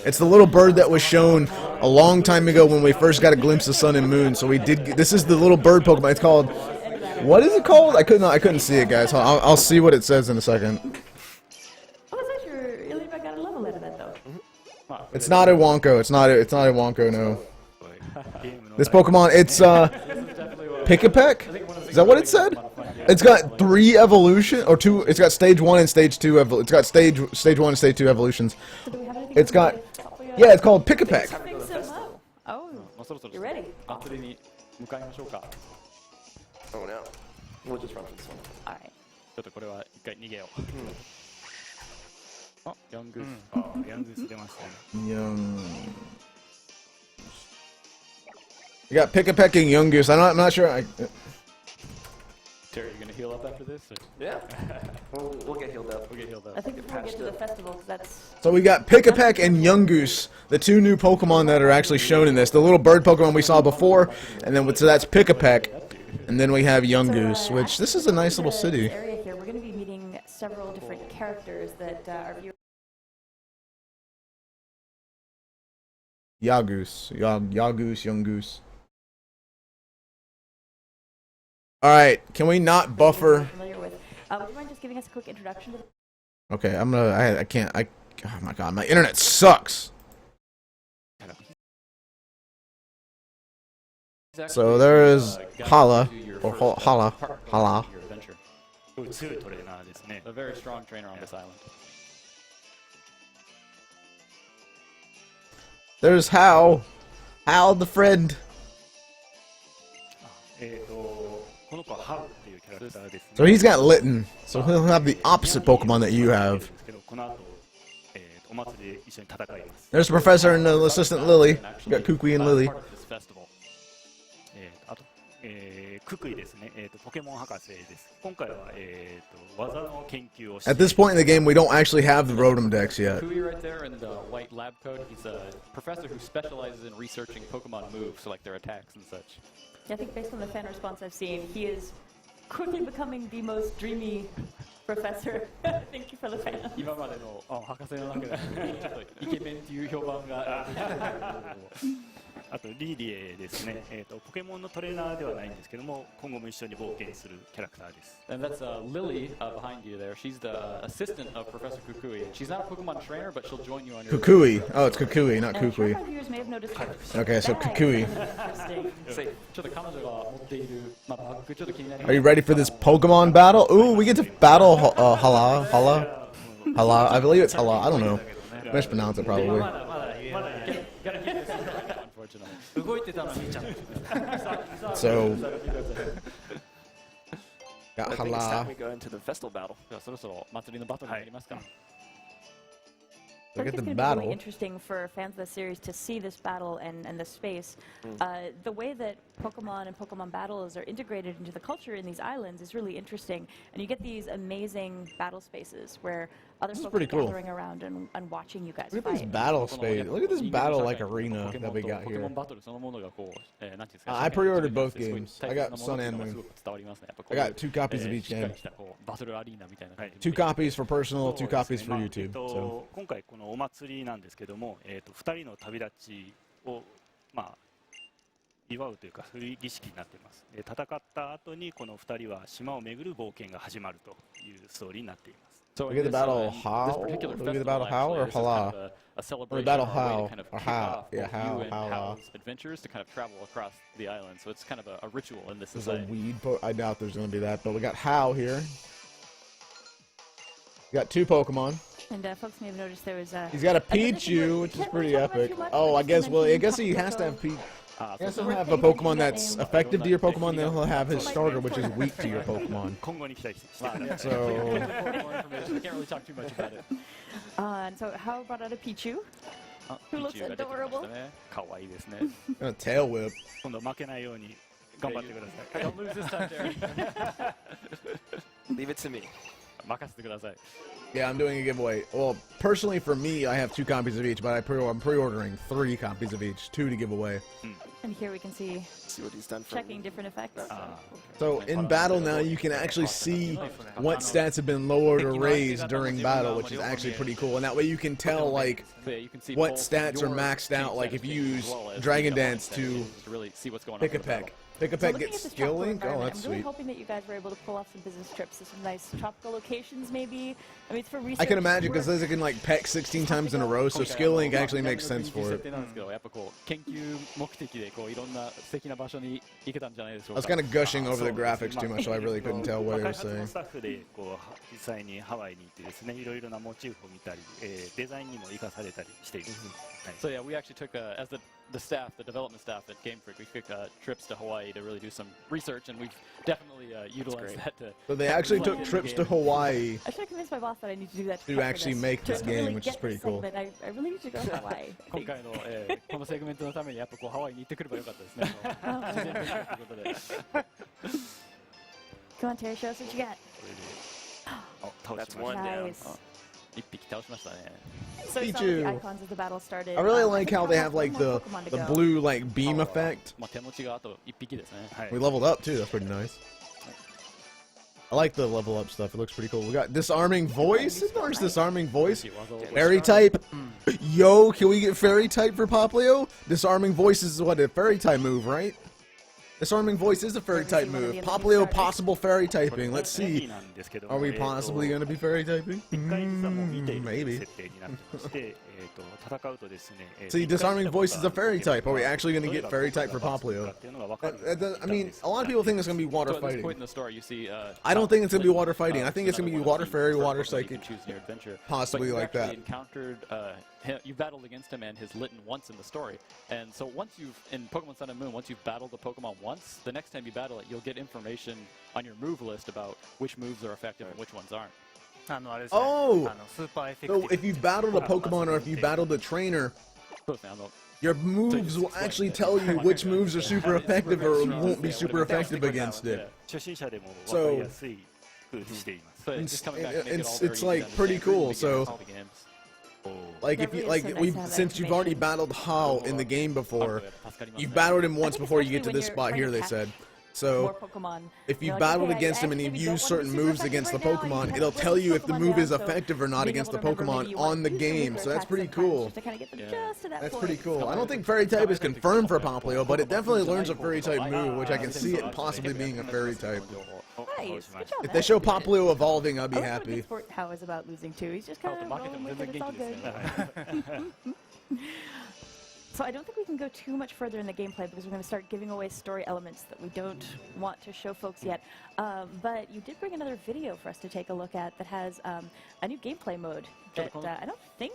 It's the little bird that was shown a long time ago when we first got a glimpse of Sun and Moon. So we did. This is the little bird Pokemon. It's called. What is it called? I couldn't see it, guys. I'll see what it says in a second. Oh, is that your Ledyba got a level out of that, though? It's not a Wonko. It's not a Wonko. No. This Pokemon. It's Pikipek. Is that what it said? It's got 3 evolution or 2. It's got stage 1 and stage 2. It's got stage 1 and stage 2 evolutions. So do we have anything It's to got. do with Popplio? Yeah, it's called Pikipek. Fix him up. Oh, もうそろそろ you're ready. バトルに向かいましょうか。 Oh no. We'll just run for this one. All right. ちょっとこれは一回逃げよう。あ、ヤングース。あヤングース出ましたね。 Young. You got Pikipek and Yungoos. I'm not sure. Terry, you gonna heal up after this? Or? Yeah. We'll get healed up. We'll get healed I up. think before we get to the festival, because that's So we got Pikipek and Yungoos, the 2 new Pokemon that are actually shown in this. The little bird Pokemon we saw before, and then so that's Pikipek, and then we have Yungoos, which this is a nice little city. This area here, we're going to be meeting several different characters that our viewers. Yungoos, Yungoos. Alright, can we not buffer? Familiar with. Would you mind just giving us a quick introduction to the Okay, I can't, oh my god, my internet sucks! So there is Hala, or Hala. 強いトレーナーですね。 A very strong trainer on this island. There's Hal the friend. この子はハルっていうキャラクターですね。 So he's got Litten, so he'll have the opposite Pokemon that you have. この後、お祭りで一緒に戦います。 There's the professor and the assistant Lily. You got Kukui and Lily. あと、ククイですね。ポケモン博士です。今回は技の研究をして。 At this point in the game, we don't actually have the Rotom Dex yet. Kui right there in the white lab coat, he's a professor who specializes in researching Pokemon moves, so like their attacks and such. I think based on the fan response I've seen, he is quickly becoming the most dreamy professor. Thank you for the fan. 今までの博士の中でちょっとイケメンっていう評判が。あとリリエですね。ポケモンのトレーナーではないんですけども、今後も一緒に冒険するキャラクターです。 And that's Lily behind you there. She's the assistant of Professor Kukui. She's not a Pokemon trainer, but she'll join you on your. Kukui. Oh, it's Kukui, not And I'm sure Kukui. my viewers may have noticed. Okay, so Kukui. Interesting. ちょっと彼女が持っているバッグちょっと気になります。 Are you ready for this Pokemon battle? Ooh, we get to battle Hala. I believe it's Hala. I don't know. Mispronounce it probably. attention on it. 動いてたの見ちゃった So got I think it's time Hala. we go into the festival battle. ではそろそろ祭りのバトルになりますか。I Look think at it's the going to be really battle. interesting for fans of the series to see this battle and the space. The way that Pokemon and Pokemon battles are integrated into the culture in these islands is really interesting. And you get these amazing battle spaces where other This is folks pretty are cool. gathering around and watching you guys Look at this fight. battle space. Look at this 人間 battle の like 社会 arena ポケモ that ン we と got ポケモ here. ンバトルそのものがこう、なんていうんですか。I pre-ordered both すごい games. 大 I 切 got なも Sun のっていう and のがす Moon. ごく伝わりますね。やっぱこ I ういう got 2 copies of each しっか game. りしたこうバトルアリーナみたいな感じ 2 copies for personal, 2そうですね copies for まあ YouTube. So 今回このお祭りなんですけども、2人の旅立ちを、まあ、祝うというかそういう儀式になっています。戦った後にこの2人は島を巡る冒険が始まるというストーリーになっています。So we get the in battle this how? particular Do we get the festival, battle how or actually, this is kind hala? of a celebration battle or a way how to kind of or kick how. off Yeah, both how, you and how, Hal's adventures to kind of travel across the island. So it's kind of a ritual in this There's a society. weed. I doubt there's gonna be that, but we got How here. We got 2 Pokemon. And folks may have noticed there was a. He's got a another thing Pichu, we which is can't pretty really talk about epic. too much, Oh, but I just guess. Well, I mention guess he has to have Popplio. Pichu. He has so to we're have a thinking about Pokemon that that's name. effective to your Pokemon, then he'll have his So, starter, which is weak to your Pokemon. 今後に期待してまあね So more information. We can't really talk too much about it. And so, how brought out a Pichu? あ Who looks ピチューが出てきました adorable. ね。可愛いですね。 a tail whip. 今度負けないように頑張ってください。 Don't lose this time, Terry. Leave it to me. 任せてください。 Yeah, I'm doing a giveaway. Well, personally for me, I have 2 copies of each, but I'm pre-ordering 3 copies of each, 2 to give away. And here we can see See what he's done for checking me. different effects. So in battle now, you can actually see what stats have been lowered or raised during battle, which is actually pretty cool. And that way you can tell like So yeah, you can see what both stats are your maxed out, team like if you statistics use as well as Dragon the Dance opponent's to statistics really see what's going on. Pick a in the battle. peck. Pick a So peck looking gets at this skill tropical link. Oh, environment, that's I'm really sweet. hoping that you guys were able to pull off some business trips to some nice tropical locations, maybe. I mean, it's for research. I can imagine because work. it can like peck 16 times in a row, so skill link actually makes sense for 設 it. 定なんですけど、やっぱこう研究目的でこういろんな素敵な場所に行けたんじゃないでしょ I う was か。 kind of gushing over the そうですね graphics too much, so I really couldn't tell what he 開 was 発の saying. スタッフでこう実際にハワイに行ってですねいろいろなモチーフを見たり、デザインにも生かされたりしています。はい So yeah, we actually took as the staff, the development staff at Game Freak, we took trips to Hawaii to really do some research, and we've definitely utilized that to. So they actually took trips to Hawaii. I should have convinced my boss that I need to do that To prep for actually this. make this To game, really which is get pretty this cool. segment, I really need to go to Hawaii. 今回の、このセグメントのためにやっぱこうハワイに行ってくればよかったですね。自然ということで。 Come on, Terry, show us what you got. 倒し That's まし one た。 down. Nice. 一匹倒しましたね。 So we saw Pichu. the icons as the battle started. I really I like think how we they have have like one more the Pokemon to the go. blue like beam effect. まあ手持ちがあと一匹ですね。はい We leveled up too. That's pretty nice. I like the level up stuff. It looks pretty cool. We got Disarming Voice. There's Disarming Voice. Fairy type. Yo, can we get Fairy type for Popplio? Disarming Voice is what, a Fairy type move, right? Disarming Voice is a Fairy type move. Popplio possible Fairy typing. Let's see. Are we possibly going to be Fairy typing? 一回実はもう見ている Maybe. 設定になってまして、戦うとですね。 See, Disarming Voice is a Fairy type. Are we actually going to get Fairy type for Popplio? I mean, a lot of people think it's going to be water So at this point fighting. in the story, you see. I don't think it's gonna be water fighting. I think it's gonna be water fairy, water You psychic, can choose in your adventure. possibly But you've like that. actually encountered, you battled against him and his Litten once in the story. And so once you've, in Pokemon Sun and Moon, once you've battled the Pokemon once, the next time you battle it, you'll get information on your move list about which moves are effective and which ones aren't. あれですね Oh! スーパーエフェク So ティ if ブ you've battled a Pokemon or if you battled a trainer, そうですね、your moves will actually tell you which moves are super effective or won't be super effective against it. 初心者でも分かりやすい工夫しています。 But It's- just coming back to make it all it's- very it's easy like to pretty understand cool, in the so- beginning of all the games. Like That if you really is like so nice we to have that since you've already information. battled How in the game before, 助かりますね。 you've battled him once I think before you get to especially this when spot you're here. They trying to said. more So Pokemon. if You're you've like, battled okay, against I him and maybe you've don't used wanna be certain super moves effective against the right now, you Pokemon, have it'll to tell put you if the Pokemon move down, is so effective or not being against the able to remember Pokemon maybe you wanna on the use game. weaker So that's attacks pretty sometimes cool. just to kind of get them Yeah. just to that That's point. pretty cool. I don't think Fairy type is confirmed for Popplio, but it definitely learns a Fairy type move, which I can see it possibly being a Fairy type. Nice. Good job, If they show Matt. Popplio evolving, I'll be I like what happy. good sport How is about losing too. He's just kind of 負けて rolling も with 全 it. 然 It's all 元気です good. ね。 So I don't think we can go too much further in the gameplay because we're going to start giving away story elements that we don't want to show folks yet. But you did bring another video for us to take a look at that has a new gameplay mode that I don't think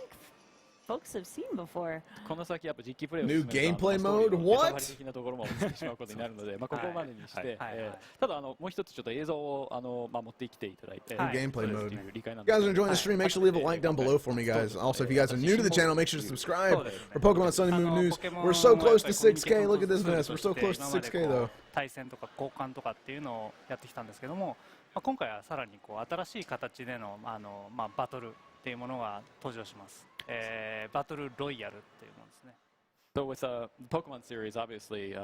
folks have seen before. この先やっぱ実機プレイを New 進めると gameplay ストーリー mode? の What? ネタバレ的なところも見せてしまうことになるので、まあここまでにして、はいただもう一つちょっと映像をまあ持ってきていただいて、 New gameplay そうです mode. っていう理解なん If you です guys are けど enjoying the stream, make sure to leave a like down below for me, guys. Also, if you guys are new to the channel, make sure to subscribe for Pokemon Sun and Moon News. We're so close to 6K. Look at this mess. We're so close to 6K, though. 対戦とか交換とかっていうのをやってきたんですけども、まあ、今回はさらにこう新しい形での、まあ、バトルっていうものが登場します、バトルロイヤルっていうものですね。 So with the Pokemon series, obviously,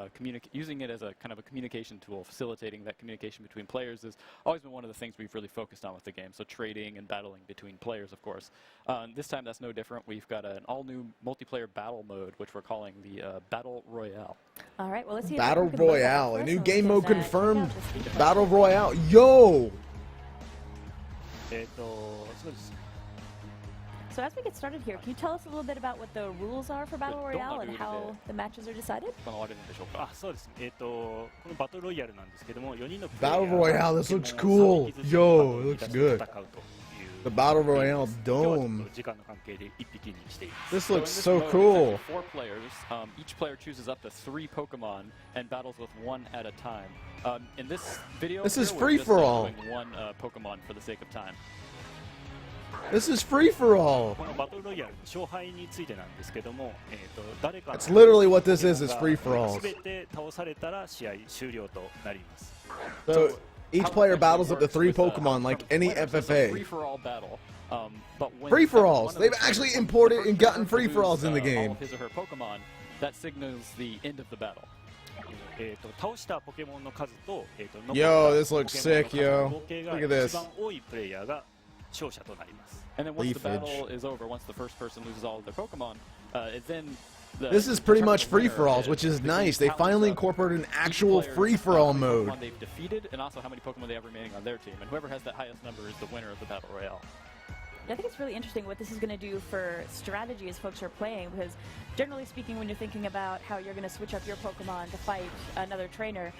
using it as a kind of a communication tool, facilitating that communication between players has always been one of the things we've really focused on with the game. So trading and battling between players, of course. This time that's no different. We've got an all-new multiplayer battle mode, which we're calling the Battle Royale. All right, well, let's see. if Battle we can load that Royale. up A first, new and game we mode can, check out confirmed. the speaker. Battle Royale. Yo! そうです。 So as we get started here, can you tell us a little bit about what the rules are for Battle Royale and how the matches are decided? 行われるんでしょうか。あ、そうです。このバトルロイヤルなんですけども、4人のプレイヤ Battle ーが Royale. This looks ポケモンを cool. 3匹ずつ Yo, バ it ト looks ルに good. 戦うという The Battle ゲーム Royale です。今日はちょっ Dome. と時間の関係で1匹にしています。 This So in looks this so mode, cool. it's 4 players. Each player chooses up to 3 Pokemon and battles with 1 at a time. In this video, This is here, free we're just for all. doing 1 Pokemon for the sake of time. This is free for all. このバトルロイヤルの勝敗についてなんですけども、誰かの That's literally what this is free for all. 全て倒されたら試合終了となります。 So each How player it battles up to actually 3 works with, Pokemon like from any players, it's a FFA. free-for-all battle. But when Free for one alls. of They've the actually players- imported the and first gotten player to free for alls in the lose, all game. of his or her Pokemon, that signals the end of the battle. 倒したポケモンの数と、残った Yo, this looks ポケモンの数の sick, yo. 合計が Look at this. 一番多いプレイヤーが勝者となります。 And then once the Leafage. battle is over, once the first person loses all of their Pokemon, it then the This is pretty much determining free-for-alls, winner which is the nice. game They finally tallies up incorporated an each actual player's, free-for-all how many mode. Pokemon they've defeated, and also how many Pokemon they have remaining on their team. And whoever has that highest number is the winner of the Battle Royale. Yeah, I think it's really interesting what this is going to do for strategy as folks are playing, because generally speaking, when you're thinking about how you're going to switch up your Pokemon to fight another trainer,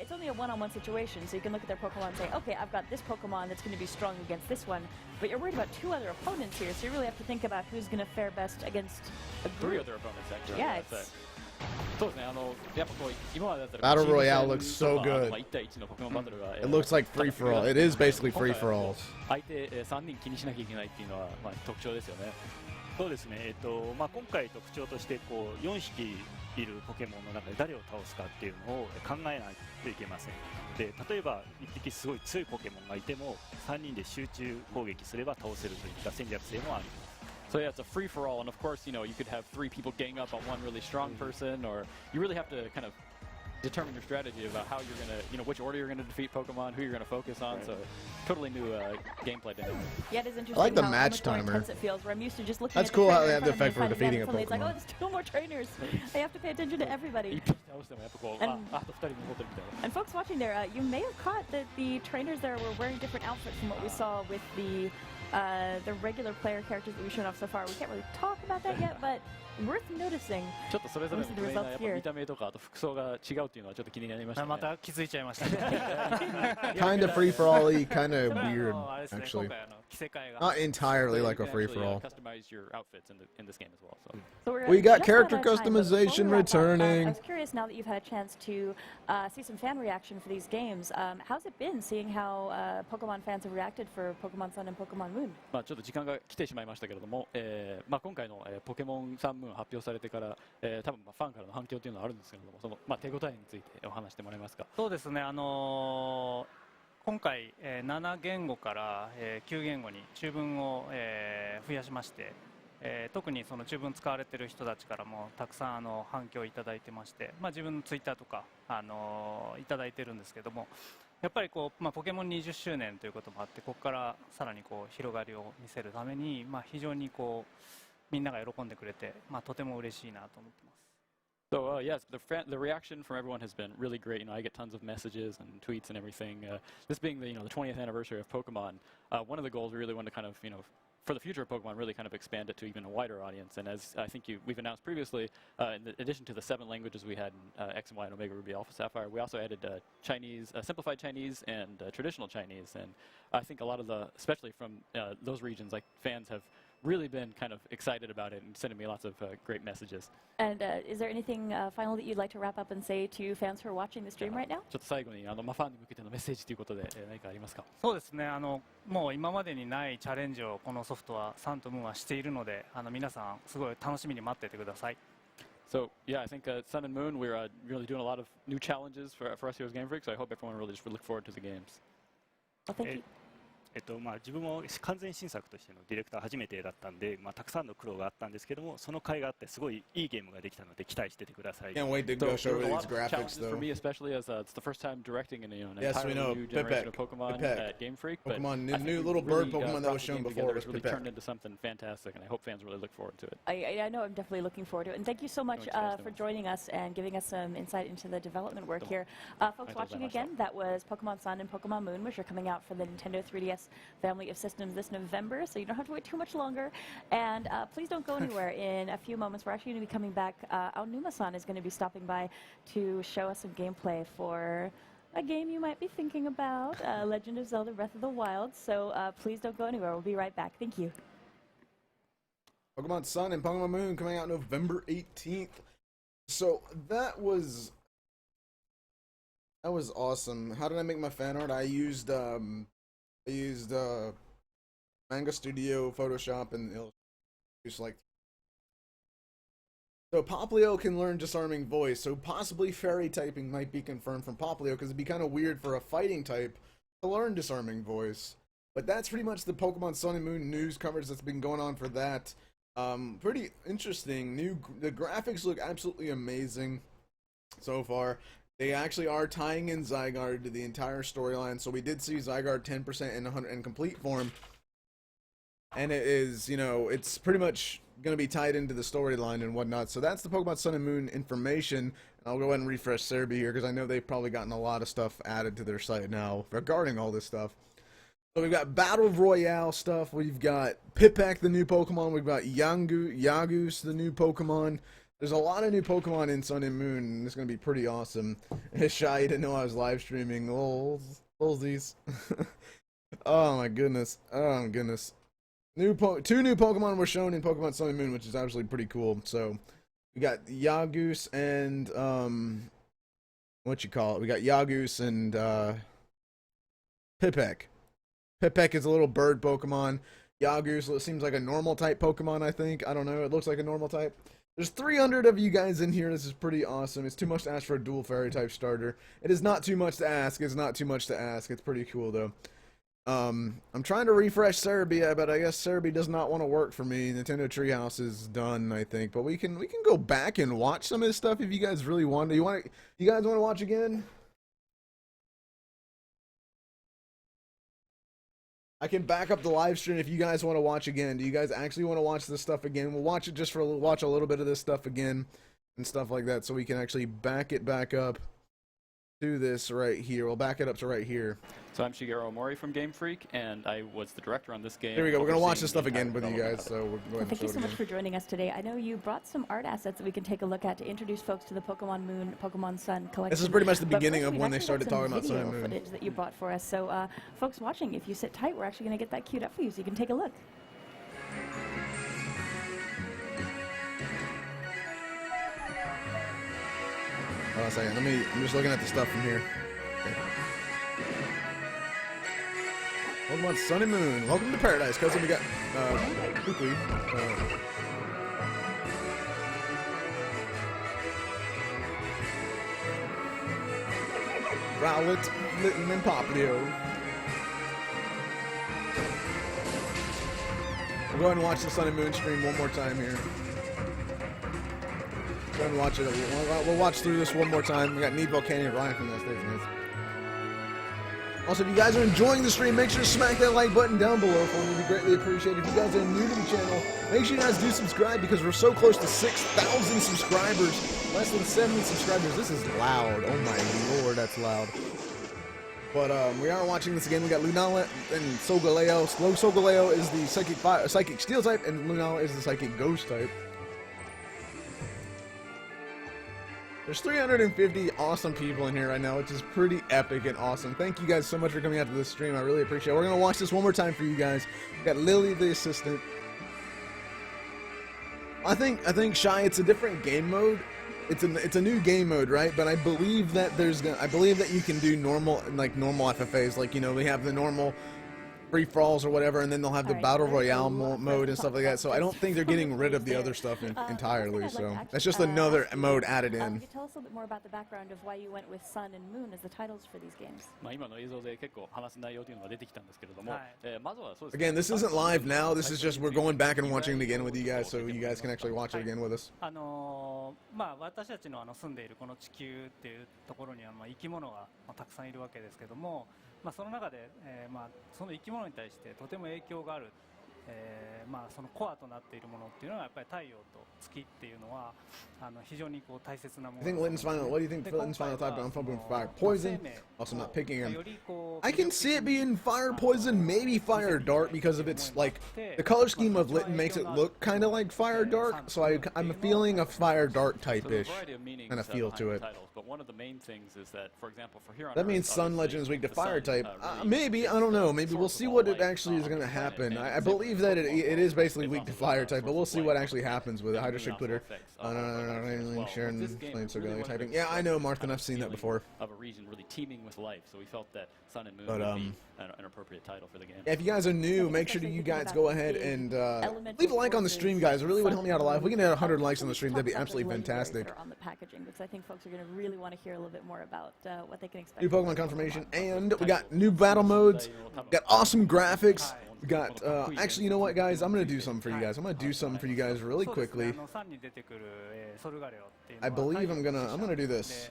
it's only a one-on-one situation, so you can look at their Pokemon and say, okay, I've got this Pokemon that's going to be strong against this one, but you're worried about 2 other opponents here, so you really have to think about who's going to fare best against a 3 group. other opponents, actually. Yeah, I'd say. it's そうですね、やっぱこう今までだったら Battle チーム Royale 戦 looks so とか good. まあ1対1のポケモンバトルが It looks like free-for-all. It is basically free-for-alls. 相手3人気にしなきゃいけないっていうのはまあ特徴ですよね。そうですね、まあ、今回特徴としてこう4匹いるポケモンの中で誰を倒すかっていうのを考えないといけません。で例えば1匹すごい強いポケモンがいても3人で集中攻撃すれば倒せるといった戦略性もあります。 So yeah, it's a free-for-all, and of course, you know, you could have 3 people gang up on one really strong person, or you really have to kind of determine your strategy about how you're gonna, you know, which order you're gonna defeat Pokemon, who you're gonna focus on. So totally new gameplay dynamic. Yeah, it is interesting. I like the how match much more timer. intense it feels. Where I'm used to just looking. That's at the cool how trainer they in have the front of me effect for fighting defeating a down, and suddenly it's like, Pokemon. oh, there's 2 more trainers. I have to pay attention to everybody. 一匹倒してもやっぱこう、 And- あと2人残ってるみたいな。 And folks watching there, you may have caught that the trainers there were wearing different outfits from what we saw with the regular player characters that we've shown off so far. We can't really talk about that yet, but worth noticing. ちょっとそれぞれの Let me see プ the レイヤー results やっぱ here. 見た目とかあと服装が違うっていうのはちょっと気になりましたね。また気づいちゃいましたね。 Kind of free-for-all-y, kind そ of れは weird, あれですね、 actually. 今回着せ替えが。 Not entirely So like you a can actually, free-for-all. customize your outfits in this game as well. So. So we're We got just character about out of time, but before we customization wrap up, returning. I was curious now that you've had a chance to see some fan reaction for these games. How's it been seeing how Pokemon fans have reacted for Pokemon Sun and Pokemon Moon? まあちょっと時間が来てしまいましたけれども、まあ今回の、ポケモンサンムーン発表されてから、多分まあファンからの反響というのはあるんですけれども、そのまあ手応えについてお話してもらえますか。そうですね、今回、7言語から、9言語に中文を、増やしまして、特にその中文使われている人たちからもたくさん反響をいただいてまして、まあ、自分のツイッターとか、いただいてるんですけども、やっぱりこう、まあ、ポケモン20周年ということもあって、ここからさらにこう広がりを見せるために、まあ、非常にこうみんなが喜んでくれて、まあ、とても嬉しいなと思ってます。So yes, the reaction from everyone has been really great. You know, I get tons of messages and tweets and everything. This being the the 20th anniversary of Pokemon, one of the goals we really wanted to kind of for the future of Pokemon, really kind of expand it to even a wider audience. And as I think we've announced previously, in addition to the 7 languages we had in X and Y and Omega Ruby Alpha Sapphire, we also added Chinese, simplified Chinese, and traditional Chinese. And I think a lot of especially from those regions, like fans have really been kind of excited about it and sending me lots of great messages. And is there anything final that you'd like to wrap up and say to fans who are watching the stream right now? ちょっと最後にファンに向けてのメッセージということで、何かありますか？そうですね、もう今までにないチャレンジをこのソフトはサンとムーンはしているので、皆さんすごい楽しみに待っててください。So yeah, I think Sun and Moon, we're really doing a lot of new challenges for us here as Game Freak. So I hope everyone really just look forward to the games. Well, thank you. 自分も完全新作としてのディレクター初めてだったんで、たくさんの苦労があったんですけども、その甲斐があってすごいいいゲームができたので期待しててください。 Can't wait to So go there show was a these lot of graphics challenges for though. me, especially as it's the first time directing an Yes, we entirely know. new generation of Pikipek. Pokemon Pikipek. at Game Freak. But Pokemon, I think new we little bird really, Pokemon that brought was the shown game before together. was It's really Pikipek. turned into something fantastic, and I hope fans really look forward to it. I know I'm definitely looking forward to it. And thank you so much for joining us and giving us some insight into the development work here. Folks watching again, that was Pokemon Sun and Pokemon Moon, which are coming out for the Nintendo 3DS family of systems this November, so you don't have to wait too much longer. And please don't go anywhere. In a few moments, we're actually going to be coming back. Aonuma-san is going to be stopping by to show us some gameplay for a game you might be thinking about, Legend of Zelda Breath of the Wild. So please don't go anywhere. We'll be right back. Thank you. Pokemon Sun and Pokemon Moon coming out November 18th. So that was awesome. How did I make my fan art? I used Manga Studio, Photoshop, and just like. So Popplio can learn Disarming Voice, so possibly Fairy typing might be confirmed from Popplio, because it'd be kind of weird for a fighting type to learn Disarming Voice. But that's pretty much the Pokemon Sun and Moon news coverage that's been going on for that. Pretty interesting. The graphics look absolutely amazing so far. They actually are tying in Zygarde to the entire storyline, so we did see Zygarde 10% in complete form. And it is, it's pretty much going to be tied into the storyline and whatnot. So that's the Pokemon Sun and Moon information. I'll go ahead and refresh Cerebi here, because I know they've probably gotten a lot of stuff added to their site now regarding all this stuff. So we've got Battle Royale stuff. We've got Pikipek, the new Pokemon. We've got Yungoos, the new Pokemon. There's a lot of new Pokemon in Sun and Moon, and it's going to be pretty awesome. Shy, you didn't know I was live streaming. Lolsies. Oh my goodness. Oh my goodness. Two new Pokemon were shown in Pokemon Sun and Moon, which is actually pretty cool. So we got Yungoos and we got Yungoos and Pikipek. Pikipek is a little bird Pokemon. Yungoos seems like a normal type Pokemon, I think. I don't know. It looks like a normal type. There's 300 of you guys in here. This is pretty awesome. It's too much to ask for a dual fairy type starter. It is not too much to ask. It's not too much to ask. It's pretty cool though. I'm trying to refresh Cerebi, but I guess Cerebi does not want to work for me. Nintendo Treehouse is done, I think. But we can go back and watch some of this stuff if you guys really want to. You guys want to watch again? I can back up the live stream if you guys want to watch again. Do you guys actually want to watch this stuff again? We'll watch it just for watch a little bit of this stuff again and stuff like that, so we can actually back it back up to this right here. We'll back it up to right here. So I'm Shigeru Omori from Game Freak, and I was the director on this game. Here we go. We're going to watch overseeing this stuff the again entire with you guys. development So we'll go ahead and Thank show you it so much again. for joining us today. I know you brought some art assets that we can take a look at to introduce folks to the Pokemon Moon, Pokemon Sun collection. This is pretty much the But beginning first, of we've when they actually started got some talking about Sun and video Moon. footage that you brought for us. So, folks watching, if you sit tight, we're actually going to get that queued up for you so you can take a look. Hold on a second. I'm just looking at the stuff from here. Okay. Pokemon Sun and Moon. Welcome to Paradise, cousin. We got quickly. Rowlet, Litten, and Popplio. We'll go ahead and watch the Sun and Moon stream one more time here. Go ahead and watch it. We'll watch through this one more time. We got Need Volcanic Ryan from that stage. Nice. Also, if you guys are enjoying the stream, make sure to smack that like button down below for me. It would be greatly appreciated. If you guys are new to the channel, make sure you guys do subscribe, because we're so close to 6,000 subscribers. Less than 70 subscribers. This is loud. Oh my lord, that's loud. But we are watching this again. We got Lunala and Solgaleo. Solgaleo is the Psychic Steel type, and Lunala is the Psychic Ghost type. There's 350 awesome people in here right now, which is pretty epic and awesome. Thank you guys so much for coming out to this stream. I really appreciate it. We're going to watch this one more time for you guys. We got Lily, the assistant. I think Shy, it's a different game mode. It's a new game mode, right? But I believe that you can do normal FFAs, like, you know, we have the normal free falls or whatever, and then they'll have the Battle Royale mode and stuff like that. So I don't think they're getting rid of the other stuff entirely. So that's just another mode added in. Can you tell us a little bit more about the background of why you went with Sun and Moon as the titles for these games? Again, this isn't live now. This is just we're going back and watching it again with you guys, so you guys can actually watch it again with us. まあ、私たちの住んでいるこの地球っていうところには生き物がたくさんいるわけですけども、まあ、その中で、その生き物に対してとても影響がある、まあ、そのコアとなっているものっていうのはやっぱり太陽と月っていうのは非常にこう大切なもの。I think Linton's final. What do you think Linton's final thought on fire poison? Also not picking him. I can see it being fire poison, maybe fire dart, because of its like the color scheme of Linton makes it look kind of like fire dart. So I'm feeling a fire dart type-ish kind of feel to it. But one of the main things is that, for example, for here on That means Sun Legend is weak to fire type. Maybe, I don't know. Maybe we'll see what it actually is going to happen. I believe that it is basically weak to fire type, but we'll see what actually happens with it. Hydra Strict Twitter. Sharon Flames are going typing. Yeah, I know, Martha. I've seen that before. Of a region really teeming with life, so we felt that Sun and Moon would be an appropriate title for the game. Yeah, if you guys are new, make sure that you guys go ahead and leave a like on the stream, guys. It really would help me out a lot. If we can hit 100 likes on the stream, that'd be absolutely fantastic. On the packaging, because I think folks are going to really want to hear a little bit more about what they can expect. New Pokemon confirmation, and we got new battle modes. Got awesome graphics. We got actually, you know what, guys? I'm gonna do something for you guys. I'm gonna do something for you guys really quickly. I believe I'm gonna do this.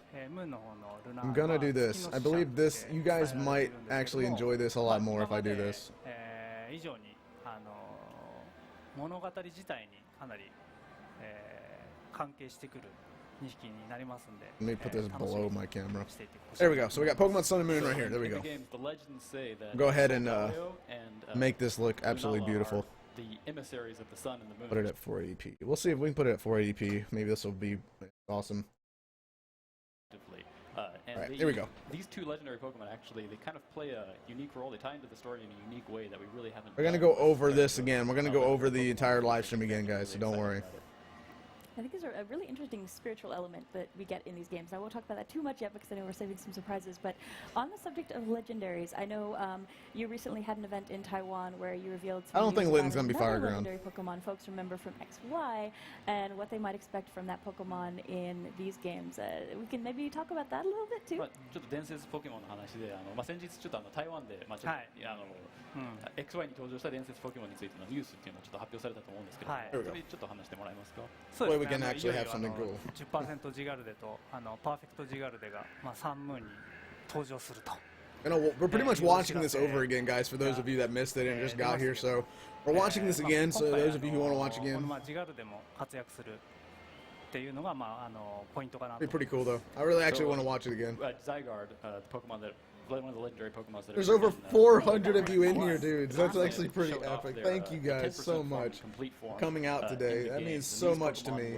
I'm gonna do this. I believe this. You guys might actually enjoy this a lot more if I do this. 以上に物語自体にかなり関係してくる2匹になりますんで。Let me put this below my camera. There we go. So we got Pokemon Sun and Moon right here. There we go. Go ahead and make this look absolutely beautiful. The emissaries of the sun and the moon. Put it at 480p. We'll see if we can put it at 480p. Maybe this will be awesome. Alright, here we go. These two legendary Pokemon actually, they kind of play a unique role. They tie into the story in a unique way that we really haven't. We're gonna go over this again. We're gonna go over the entire live stream again, guys. So don't worry. I think these are a really interesting spiritual element that we get in these games. I won't talk about that too much yet because I know we're saving some surprises. But on the subject of legendaries, I know you recently had an event in Taiwan where you revealed some I don't think Linton's going to be Fireground. Legendary Pokemon folks remember from XY and what they might expect from that Pokemon in these games. We can maybe talk about that a little bit too. ちょっと伝説ポケモンの話で、先日ちょっと台湾で、ちょっと、XY に登場した伝説ポケモンについてのニュースっていうのをちょっと発表されたと思うんですけど、それちょっと話してもらえますか。そうですね。We can actually have something cool. 10% ジガルデとパーフェクトジガルデがサンムーンに登場すると。I know we're pretty much watching this over again, guys. For those of you that missed it and just got here, so we're watching this again. So those of you who want to watch again. ジガルデも活躍するっていうのがポイントかなと。Be pretty cool though. I really actually want to watch it again. Zygarde, the Pokemon that. One of the legendary Pokemon that There's over 400 of you in here, dudes. That's actually pretty epic. Thank you guys so much for coming out today. That means so much to me.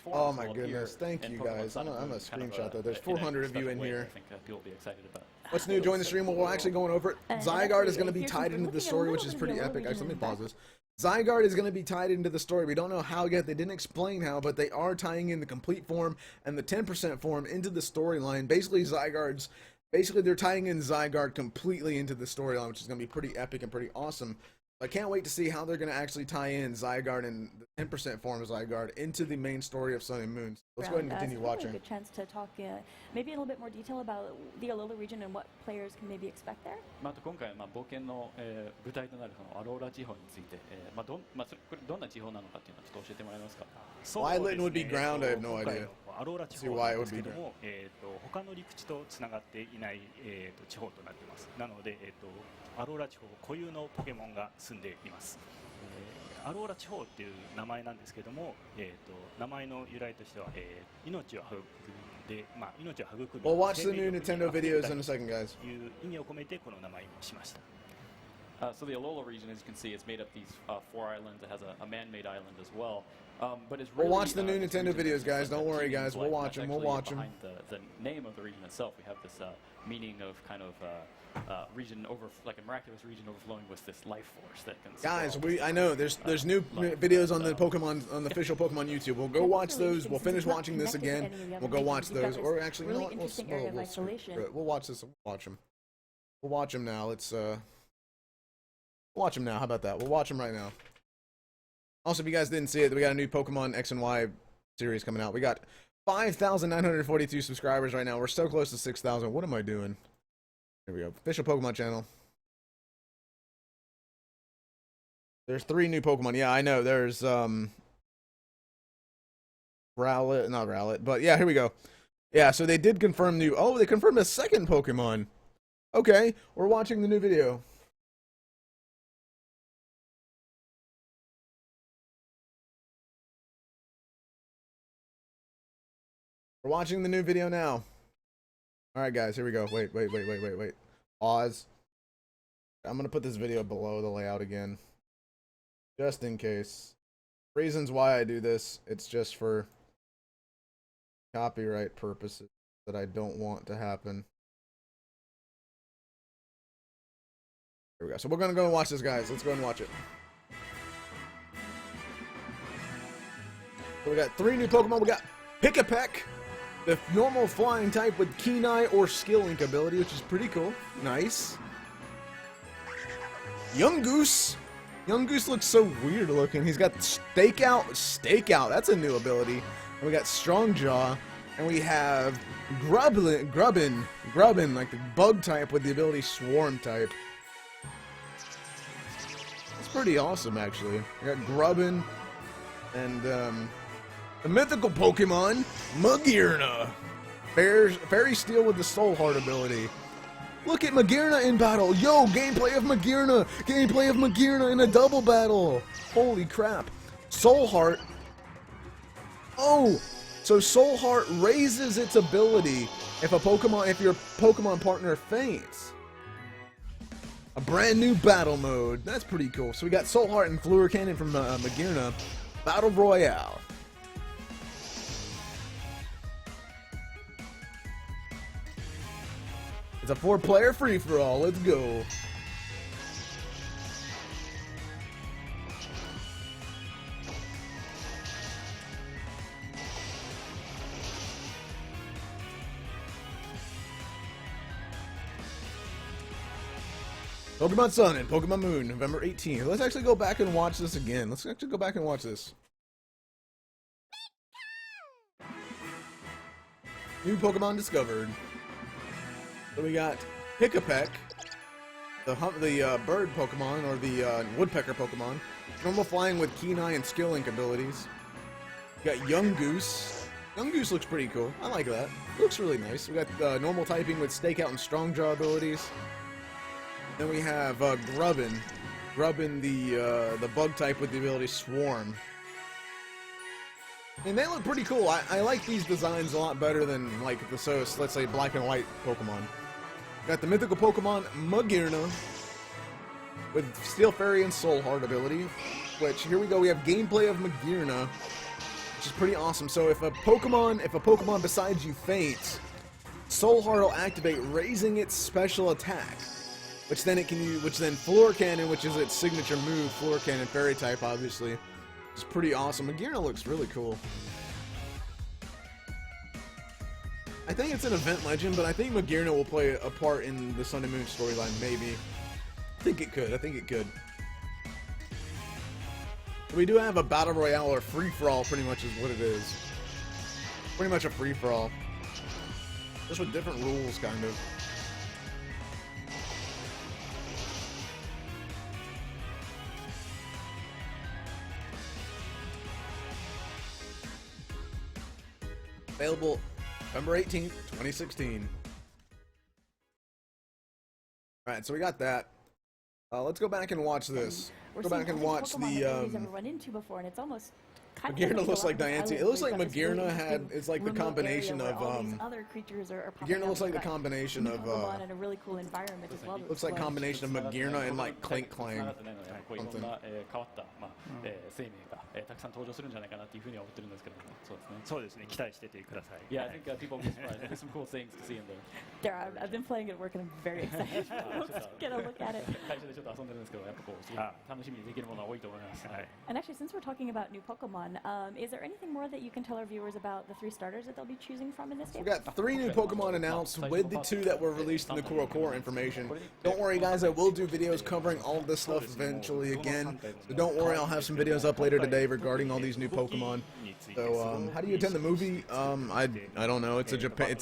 Oh my goodness. Thank you guys. I'm gonna screenshot that. There's 400 of you in here. What's new? Join the stream. Well, we're actually going over it. Zygarde is going to be tied into the story, which is pretty epic. Actually, let me pause this. Zygarde is going to be tied into the story. We don't know how yet. They didn't explain how, but they are tying in the complete form and the 10% form into the storyline. Basically, they're tying in Zygarde completely into the storyline, which is going to be pretty epic and pretty awesome. I can't wait to see how they're going to actually tie in Zygarde and the 10% form of Zygarde into the main story of Sun and Moon. Let's go ahead and continue watching. Really good chance to talk maybe in a little bit more detail about the Alola region and what players can maybe expect there. 今回冒険の舞台となるアローラ地方について、これどんな地方なのかっていうのをちょっと教えてもらえますか。Why Linton would be ground, I have no idea. アローラ地方なんですけども、他の陸地とつながっていない、地方となっています。なので、アローラ地方固有のポケモンが住んでいます。アローラ地方っていう名前なんですけども、名前の由来としては、命を育んで、命を育む。 We'll watch the new Nintendo videos in a second, guys. いう意味を込めてこの名前にしました。So the Alola region, as you can see, it's made up these 4 islands. It has a man-made island as well. But it's We'll really, watch the new this Nintendo region videos, is guys. like Don't the worry, teeming guys. We'll life. watch That's them. We'll actually watch them. behind the name of the region itself. We have this meaning of kind of region like a miraculous region overflowing with this life force that can. Guys, I know there's new videos on the Pokemon on the official Pokemon YouTube. We'll go watch those. We'll finish watching this again. We'll go watch those, or actually, you know what? We'll watch this. We'll watch them. We'll watch them now. Let's watch them now. How about that? We'll watch them right now. Also, if you guys didn't see it, we got a new Pokemon X and Y series coming out. We got 5,942 subscribers right now. We're so close to 6,000. What am I doing? Here we go. Official Pokemon channel. There's 3 new Pokemon. Yeah, I know. There's Rowlet, not Rowlet, but yeah, here we go. Yeah, so they did confirm new. Oh, they confirmed a second Pokemon. Okay, we're watching the new video. We're watching the new video now. All right, guys, here we go. Wait. Pause. I'm gonna put this video below the layout again, just in case. Reasons why I do this, it's just for copyright purposes that I don't want to happen. Here we go. So we're gonna go and watch this, guys. Let's go and watch it. So we got 3 new Pokemon. We got Pikipek, the normal flying type with Keen Eye or Skill Link ability, which is pretty cool. Nice. Yungoos. Yungoos looks so weird looking. He's got Stakeout. That's a new ability. And we got Strong Jaw. And we have Grubbin, like the bug type with the ability Swarm type. It's pretty awesome, actually. We got Grubbin and the mythical Pokemon, Magearna. Fairy Steel with the Soul Heart ability. Look at Magearna in battle. Yo, gameplay of Magearna. Gameplay of Magearna in a double battle. Holy crap. Soul Heart. Oh, so Soul Heart raises its ability if your Pokemon partner faints. A brand new battle mode. That's pretty cool. So we got Soul Heart and Fluor Cannon from Magearna. Battle Royale. It's a 4-player free-for-all. Let's go. Pokemon Sun and Pokemon Moon, November 18th. Let's actually go back and watch this again. Let's actually go back and watch this. New Pokemon discovered. So we got Pikipek, the bird Pokemon, or the woodpecker Pokemon. Normal flying with Keen Eye and Skill Link abilities. We got Yungoos. Yungoos looks pretty cool. I like that. Looks really nice. We got normal typing with Stakeout and Strong Jaw abilities. Then we have Grubbin. Grubbin, the bug type with the ability Swarm. And they look pretty cool. I like these designs a lot better than like let's say black and white Pokemon. Got the mythical Pokemon Magearna with Steel Fairy and Soul Heart ability. Which here we go. We have gameplay of Magearna, which is pretty awesome. So if a Pokemon besides you faints, Soul Heart will activate, raising its special attack. Which then Fluor Cannon, which is its signature move, Fluor Cannon Fairy type, obviously. It's pretty awesome. Magearna looks really cool. I think it's an event legend, but I think Magearna will play a part in the Sun and Moon storyline, maybe. I think it could. We do have a Battle Royale or free-for-all, pretty much is what it is. Pretty much a free-for-all. Just with different rules, kind of. Available November 18th, 2016. Alright, so we got that. Let's go back and watch this. Go back and watch the Pokemon that nobody's ever run into before, and it's almost kind of Magearna like looks a lot like of these Diancie. It islands looks where like you've got this really Magearna had. interesting It's like the remote combination area of where all these other creatures are popping Magearna up. looks like the You've got combination new of Pokemon and a really cool environment as well. to looks like explore. combination of Magearna and like Clink つ Clang. ながってないので、こういろん something. な、変わった、生命が、たくさん登場するんじゃないかなっていうふうには思ってるんですけども、そうですね。そうですね、期待しててください。 Yeah, I think people will be surprised. There'll be some cool things to see in there. There, I've been playing it at work and I'm very excited to get a look at it. 会社でちょっと遊んでるんですけど、やっぱこうすごい楽しみにできるものは多いと思います。はい。 And actually, since we're talking about new Pokemon, is there anything more that you can tell our viewers about the 3 starters that they'll be choosing from in this We game? got 3 new Pokemon announced with the 2 that were released in the Core information. Don't worry, guys. I will do videos covering all of this stuff eventually again. So don't worry, I'll have some videos up later today regarding all these new Pokemon. So, how do you attend the movie? I don't know. It's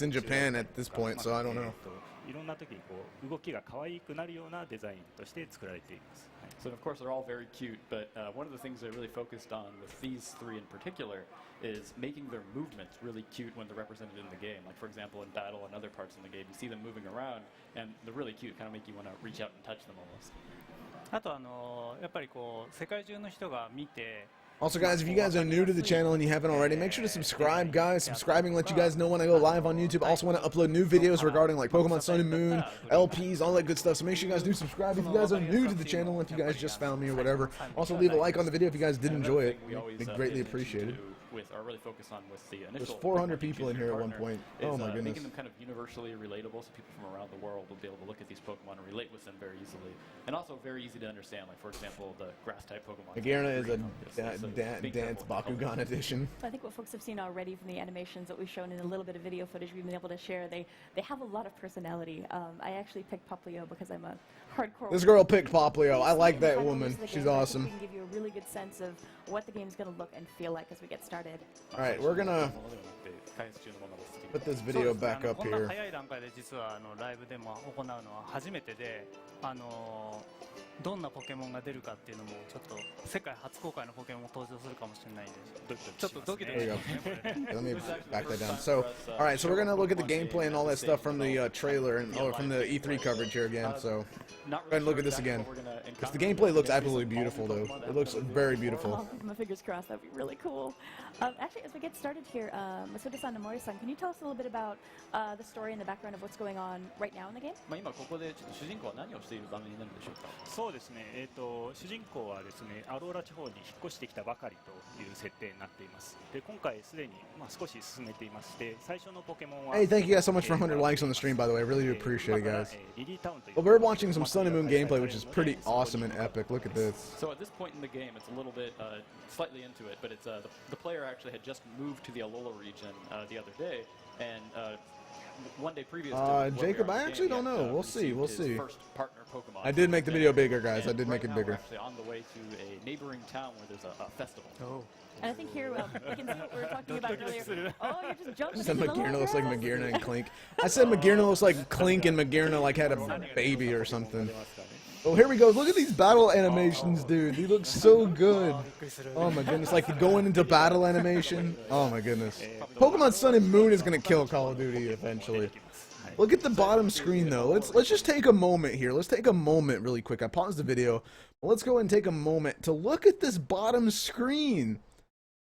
in Japan at this point, so I don't know. いろんな時にこう動きが可愛くなるようなデザインとして作られています。 So of course they're all very cute, but one of the things I really focused on with these 3 in particular is making their movements really cute when they're represented in the game. Like for example in battle and other parts in the game, you see them moving around and they're really cute, kind of make you want to reach out and touch them almost. あとやっぱりこう世界中の人が見て Also, guys, if you guys are new to the channel and you haven't already, make sure to subscribe, guys. Subscribing lets you guys know when I go live on YouTube. Also want to upload new videos regarding like Pokemon Sun and Moon, LPs, all that good stuff. So make sure you guys do subscribe if you guys are new to the channel, if you guys just found me or whatever. Also, leave a like on the video if you guys did enjoy it. It'd be greatly appreciated. Are really focused on with the initial. There's 400 people in here at one point. Oh my goodness. Making them kind of universally relatable, so people from around the world will be able to look at these Pokemon and relate with them very easily, and also very easy to understand. Like for example, the Grass-type Pokemon. Magearna is a dance Bakugan edition. I think what folks have seen already from the animations that we've shown in a little bit of video footage we've been able to share, they have a lot of personality. I actually picked Popplio because I'm a hardcore. This girl picked Popplio. I like that Time woman. into the She's game, I think awesome. We can give you a really good sense of what the game's going to look and feel like as we get started. All right, we're gonna put this そう video ですね back up こんな here. 早い段階で実はライブでも行うのは初めてで、どんなポケモンが出るかっていうのもちょっと世界初公開のポケモンも登場するかもしれないんでちょっとドキドキ There し you ますねこれね Let me back that down. So, all right, so we're gonna look at the gameplay and all that stuff from the trailer and from the E3 coverage here again. So, go ahead and look at this again. Because the gameplay looks absolutely beautiful, though. It looks very beautiful. I'll keep my fingers crossed. That'd be really cool. Actually, as we get started here, Masuda-san and Mori-san, can you tell us a little bit about the story and the background of what's going on right now in the game? 今ここでちょっと主人公は何をしている場面になるんでしょうか。そうですね、主人公はですね、アローラ地方に引っ越してきたばかりという設定になっています。で、今回すでに少し進めていまして、最初のポケモンは Hey, thank you guys so much for 100 likes on the stream, by the way. I really do appreciate it, guys. Well, we're watching some Sun and Moon gameplay, which is pretty awesome and epic. Look at this. So at this point in the game, it's a little bit slightly into it, but it's the player actually had just moved to the Alola region the other day, and one day previous to Jacob, I actually don't know. We'll see. We'll his see. First partner Pokemon. I did make the video bigger, guys. I And did make right it now we're bigger. actually on the way to a neighboring town where there's a festival. And I think here we can see what we were talking about earlier. Oh, you're just jumping I said into the Magearna looks like grass. Magearna and Clink. I said Magearna looks like Clink and Magearna like had a baby or something. Oh, here we go. Look at these battle animations, dude. They look so good. Oh my goodness, like going into battle animation. Oh my goodness. Pokemon Sun and Moon is gonna kill Call of Duty eventually. Look at the bottom screen though. Let's just take a moment here. Let's take a moment really quick. I paused the video. But let's go and take a moment to look at this bottom screen.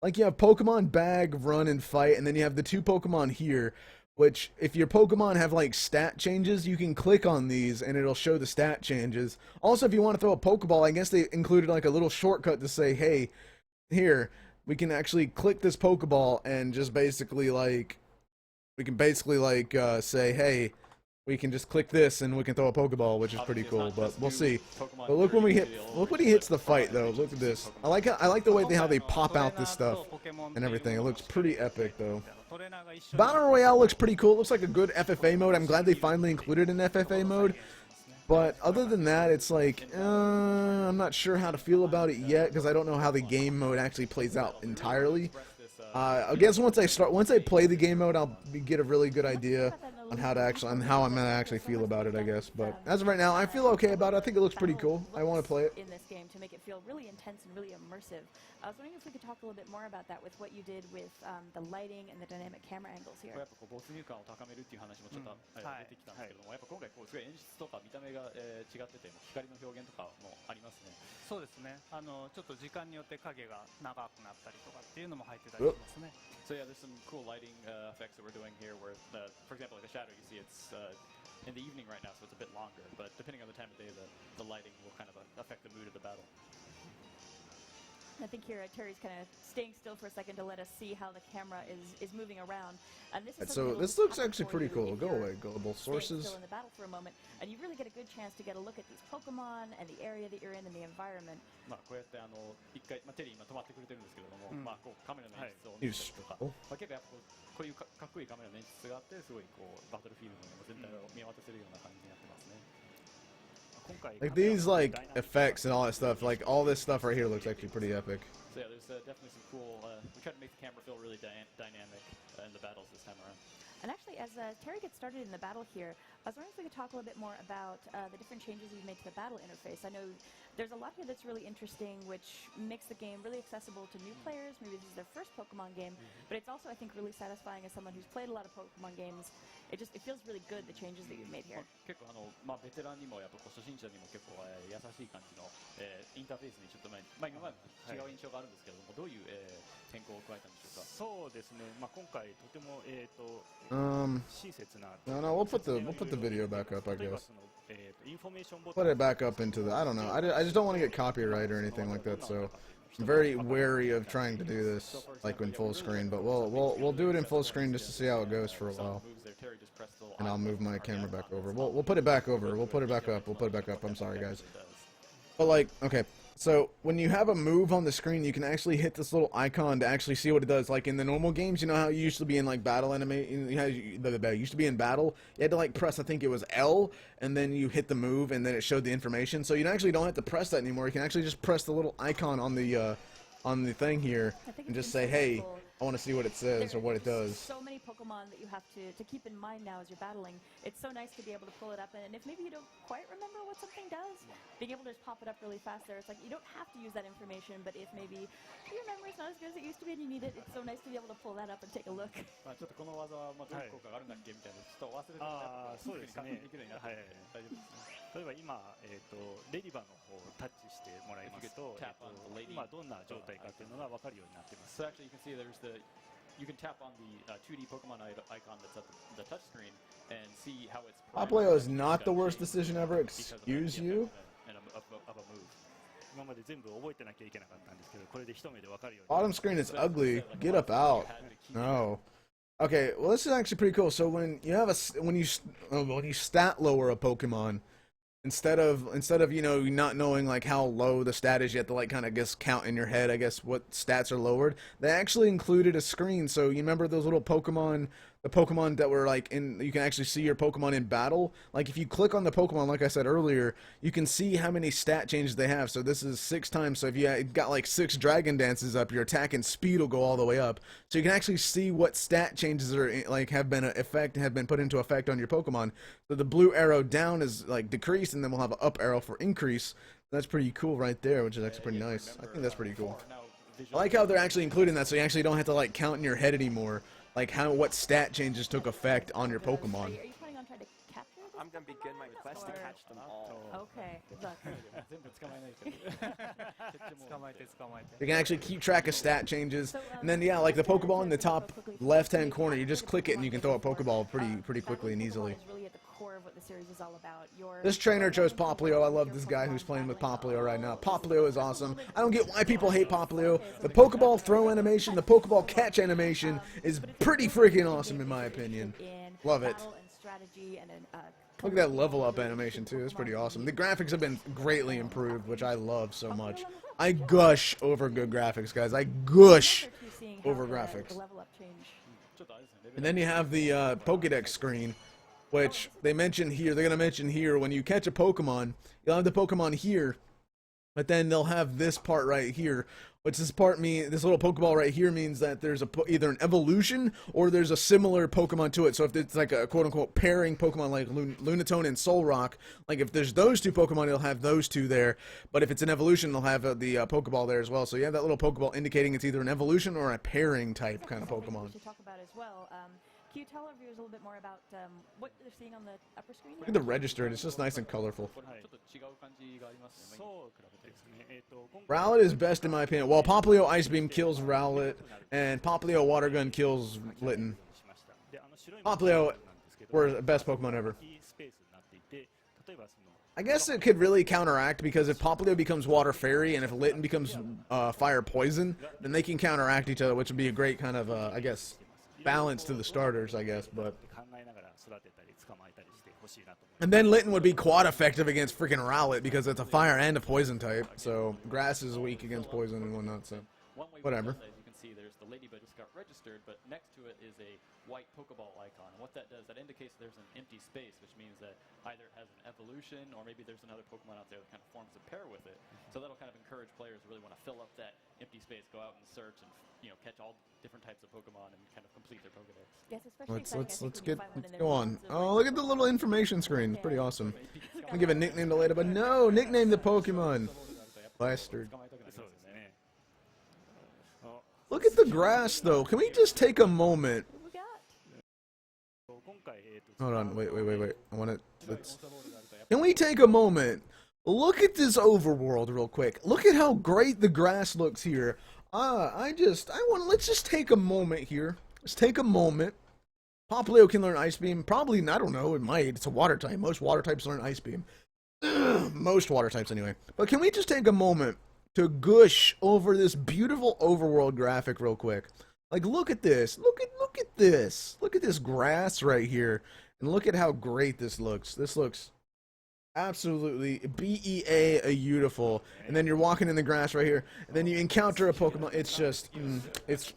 Like you have Pokemon Bag, Run, and Fight, and then you have the 2 Pokemon here, which if your Pokemon have like stat changes, you can click on these and it'll show the stat changes. Also, if you want to throw a Pokeball, I guess they included like a little shortcut to say, hey, here, we can actually click this Pokeball and just basically like, say, hey, we can just click this and we can throw a Pokeball, which is pretty cool, but we'll see. But look when he hits the fight though. Look at this. I like the way how they pop out this stuff and everything. It looks pretty epic though. Battle Royale looks pretty cool. It looks like a good FFA mode. I'm glad they finally included an FFA mode. But other than that, it's like, I'm not sure how to feel about it yet because I don't know how the game mode actually plays out entirely. I guess once I play the game mode, I'll get a really good idea on how I'm gonna actually feel about it, I guess. But as of right now, I feel okay about it. I think it looks pretty cool. I want to play it. In this game. game to make it feel really intense and really immersive. I was wondering if we could talk a little bit more about that with what you did with the lighting and the dynamic camera angles here. やっぱこう没入感を高めるっていう話もちょっと、出てきたんですけども、やっぱ今回こうすごい演出とか見た目が、違ってて、光の表現とかもありますね。そうですね。ちょっと時間によって影が長くなったりとかっていうのも入ってたりしますね。So yeah, there's some cool lighting effects that we're doing here where, for example, like the shadow, you see it's in the evening right now, so it's a bit longer, but depending on the time of day, the lighting will kind of affect the mood of the battle. I think here Terry's kind of staying still for a second to let us see how the camera is moving around. And this is So this looks actually pretty cool. Go away, global sources. Still in the battle for a moment, and you really get a good chance to get a look at these Pokemon and the area that you're in and the environment. まあこうやって一回、テリー今止まってくれてるんですけれども、まあこうカメラの演出を見たりとか、結構やっぱこういうかっこいいカメラの演出があって、すごいこうバトルフィールドの全体を見渡せるような感じになってますね。Like these like effects and all that stuff, like all this stuff right here looks actually pretty epic. So yeah, there's definitely some cool. We try to make the camera feel really dynamic in the battles this time around. And actually, as Terry gets started in the battle here, I was wondering if we could talk a little bit more about the different changes you've made to the battle interface. I know there's a lot here that's really interesting, which makes the game really accessible to new players. Maybe this is their first Pokemon game, but it's also, I think, really satisfying as someone who's played a lot of Pokemon games. It feels really good, the changes that you've made here. 結構ベテランにもやっぱ初心者にも結構優しい感じのインターフェースにちょっと今まで違う印象があるんですけれども、どういう変更を加えたんでしょうか。そうですね。まあ今回とても親切な。No, we'll put the video back up, I guess. インフォメーションボタン Put it back up into the. I don't know. I just don't want to get copyright or anything like that. So I'm very wary of trying to do this like in full screen. But we'll do it in full screen just to see how it goes for a while. And I'll move my camera back over. We'll put it back over. We'll put it back up. We'll put it back up. I'm sorry, guys. But like, okay. So when you have a move on the screen, you can actually hit this little icon to actually see what it does. Like in the normal games, you know how you used to be in like battle animation, used to be in battle, you had to like press, I think it was L, and then you hit the move, and then it showed the information. So you actually don't have to press that anymore. You can actually just press the little icon on the thing here and just say, hey, I want to see what it says or what it does. So many Pokemon that you have to keep in mind now as you're battling. It's so nice to be able to pull it up, and if maybe you don't quite remember what something does, being able to just pop it up really fast there, it's like you don't have to use that information, but if maybe your memory's not as good as it used to be and you need it, it's so nice to be able to pull that up and take a look. ちょっとこの技はどういう効果があるんだっけみたいなちょっと忘れてたそうですね。できるようになって大丈夫ですね。例えば今、レディバの方をタッチしてもらいますと、今どんな状態かっていうのが分かるようになっています。So actually you can see you can tap on the 2D Pokemon icon that's at the touch screen and see how it's. Popplio is not the worst decision ever. Excuse you. 今まで全部覚えてなきゃいけなかったんですけど、これで一目で分かるように。Bottom screen is ugly. Get up out. No. Okay, well this is actually pretty cool. So when you stat lower a Pokemon, instead of not knowing like how low the stat is, you have to like kind of count in your head, I guess, what stats are lowered. They actually included a screen. So you remember those little Pokemon, the Pokemon that were like you can actually see your Pokemon in battle. Like if you click on the Pokemon, like I said earlier, you can see how many stat changes they have. So this is 6 times. So if you got like 6 Dragon Dances up, your attack and speed will go all the way up. So you can actually see what stat changes are like have been put into effect on your Pokemon. So the blue arrow down is like decrease, and then we'll have an up arrow for increase. That's pretty cool right there, which is actually pretty nice. I think that's pretty cool. I like how they're actually including that, so you actually don't have to like count in your head anymore. Like what stat changes took effect on your Pokemon. Are you planning on trying to capture this? I'm going to begin my quest to catch them all. Okay, good luck. You can actually keep track of stat changes, and then yeah, like the Pokeball in the top left-hand corner, you just click it and you can throw a Pokeball pretty quickly and easily. Really at the core of what the series is all about. This trainer chose Popplio. I love this guy who's playing with Popplio right now. Popplio is awesome. I don't get why people hate Popplio. The Pokeball throw animation, the Pokeball catch animation is pretty freaking awesome in my opinion. Love it. Look at that level up animation too. It's pretty awesome. The graphics have been greatly improved, which I love so much. I gush over good graphics, guys. I gush over graphics. And then you have the Pokédex screen, which they mention here. They're going to mention here when you catch a Pokemon, you'll have the Pokemon here, but then they'll have this part right here Which this little Pokeball right here means that there's either an evolution or there's a similar Pokemon to it. So if it's like a quote-unquote pairing Pokemon like Lunatone and Solrock, like if there's those two Pokemon, it'll have those two there. But if it's an evolution, they'll have the Pokeball there as well. So you have that little Pokeball indicating it's either an evolution or a pairing type kind of Pokemon. We should talk about as well. Can you tell our viewers a little bit more about what they're seeing on the upper screen? Look at the register, it's just nice and colorful. Rowlet is best in my opinion. Well, Popplio Ice Beam kills Rowlet, and Popplio Water Gun kills Litten. Popplio were the best Pokemon ever. I guess it could really counteract, because if Popplio becomes Water Fairy and if Litten becomes Fire Poison, then they can counteract each other, which would be a great kind of, I guess, balance to the starters, I guess. But and then Litten would be quad effective against freaking Rowlet because it's a fire and a poison type. So grass is weak against poison and whatnot. So whatever. As you can see, there's the Ledyba just got registered, but next to it is a white Pokeball icon. And what that does, that indicates there's an empty space, which means that either it has an evolution or maybe there's another Pokemon out there that kind of forms a pair with it. So that'll kind of encourage players who really want to fill up that empty space, go out and search and catch all different types of Pokemon and kind of complete their Pokedex. Yes, especially Let's go on. Oh, look at the little information screen. It's pretty awesome. I'm gonna give a nickname to Ledyba. No, nickname the Pokemon. Bastard. Look at the grass, though. Can we just take a moment? Hold on. Wait. I want to. Can we take a moment? Look at this overworld real quick. Look at how great the grass looks here. Let's just take a moment here. Let's take a moment. Popplio can learn Ice Beam. Probably, I don't know, it might. It's a water type. Most water types learn Ice Beam. Most water types anyway. But can we just take a moment to gush over this beautiful overworld graphic real quick? Like, look at this. Look at this. Look at this grass right here. And look at how great this looks. This looks absolutely beautiful. And then you're walking in the grass right here, and then you encounter a Pokemon. It's just it's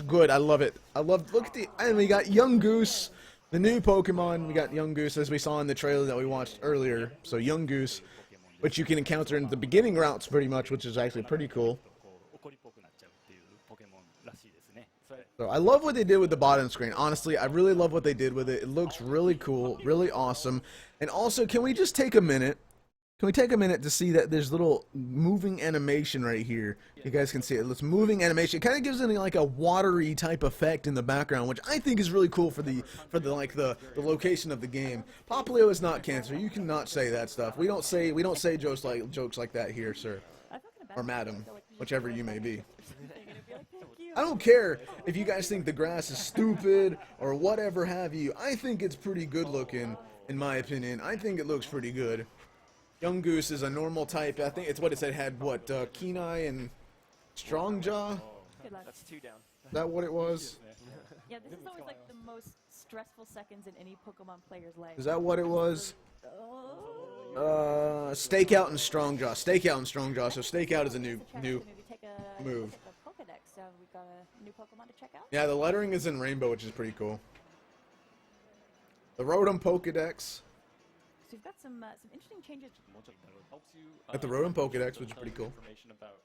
good. I love it. Look at the, and we got Yungoos, the new Pokemon. We got Yungoos, as we saw in the trailer that we watched earlier. So Yungoos, which you can encounter in the beginning routes pretty much, which is actually pretty cool. So I love what they did with the bottom screen. Honestly, I really love what they did with it. It looks really cool, really awesome. And also, can we just take a minute? Can we take a minute to see that there's little moving animation right here? You guys can see it. It's moving animation. It kind of gives it like a watery type effect in the background, which I think is really cool for the location of the game. Popplio is not cancer. You cannot say that stuff. We don't say jokes like that here, sir, or madam, whichever you may be. I don't care if you guys think the grass is stupid or whatever have you. I think it's pretty good looking, in my opinion. I think it looks pretty good. Yungoos is a normal type. I think it's what it said. Had what, Kenai and Strongjaw? That's 2 down. Is that what it was? Yeah, this is always like the most stressful seconds in any Pokemon player's life. Is that what it was? Stakeout and Strongjaw. Stakeout and Strongjaw. So Stakeout is a new move. Pokédex. We've got a new Pokemon to check out. Yeah, the lettering is in rainbow, which is pretty cool. The Rotom Pokédex. So we've got some interesting changes. Helps you At the Rotom Pokédex, which is pretty cool. Information about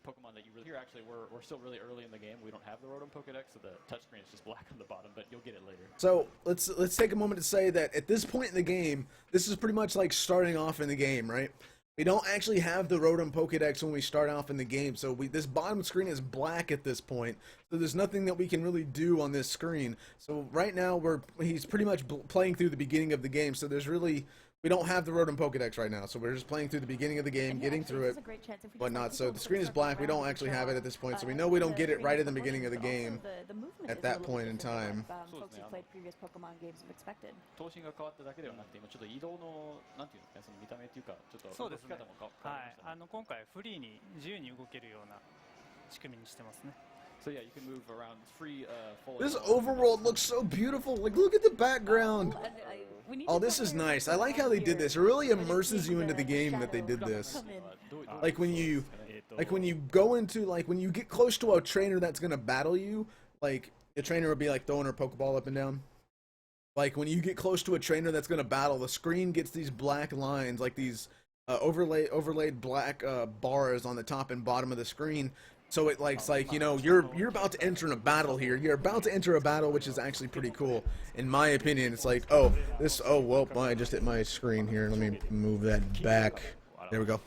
Pokemon that you really. Here, actually, we're still really early in the game. We don't have the Rotom Pokédex, so the touchscreen is just black on the bottom, but you'll get it later. So let's take a moment to say that at this point in the game, this is pretty much like starting off in the game, right? We don't actually have the Rotom Pokédex when we start off in the game, so this bottom screen is black at this point. So there's nothing that we can really do on this screen. So right now he's pretty much playing through the beginning of the game. So we don't have the Rotom Pokédex right now. So we're just playing through the beginning of the game, getting through it, whatnot. So the screen is black. We don't actually have it at this point. So we know we don't get it right at the beginning of the game at that point in time. Folks who played previous Pokemon games have expected. 頭身が変わっただけではなくて、今ちょっと移動のなんていうんですか、その見た目っていうか、ちょっとそうですね。動き方も変わりましたね。今回フリーに自由に動けるような仕組みにしてますね。So yeah, you can move around free. This overworld looks so beautiful. Like, look at the background. Oh, this is nice. I like how they did this. It really immerses you into the game that they did this. Like when you go into, like when you get close to a trainer that's gonna battle you, like the trainer would be like throwing her Pokeball up and down. Like when you get close to a trainer that's gonna battle, the screen gets these black lines, like these overlaid black bars on the top and bottom of the screen. So it it's like, you know, you're about to enter in a battle here. You're about to enter a battle, which is actually pretty cool, in my opinion. It's like, oh, well, I just hit my screen here. Let me move that back. There we go.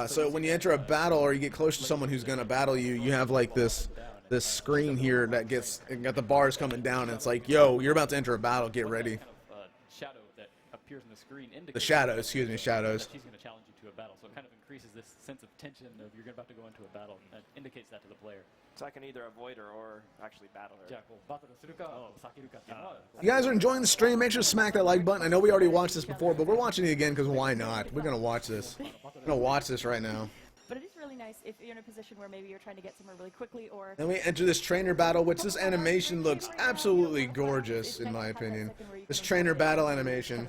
So when you enter a battle or you get close to someone who's gonna battle you, you have like this screen here that got the bars coming down, and it's like, yo, you're about to enter a battle. Get ready. Shadow that appears on the screen indicates The shadows, excuse me, shadows. that she's going to challenge you to a battle. So it kind of increases this sense of tension of you're about to go into a battle. And indicates that to the player. So I can either avoid her or actually battle her. If you guys are enjoying the stream, make sure to smack that like button. I know we already watched this before, but we're watching it again because why not? We're gonna watch this. We're gonna watch this right now. But it is really nice if you're in a position where maybe you're trying to get somewhere really quickly, or Then we enter this trainer battle, which this animation looks absolutely gorgeous, in my opinion. This trainer battle animation.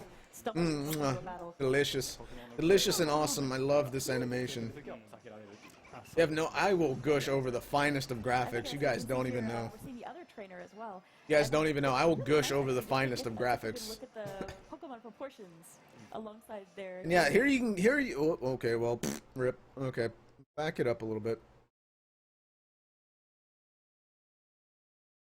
Delicious. Delicious and awesome. I love this animation. You have no, I will gush over the finest of graphics. You guys don't even know. We're seeing the other trainer as well. You guys don't even know. I will gush over the finest of graphics. Look at the Pokemon proportions alongside their. And yeah, oh, okay, well, rip. Okay, back it up a little bit.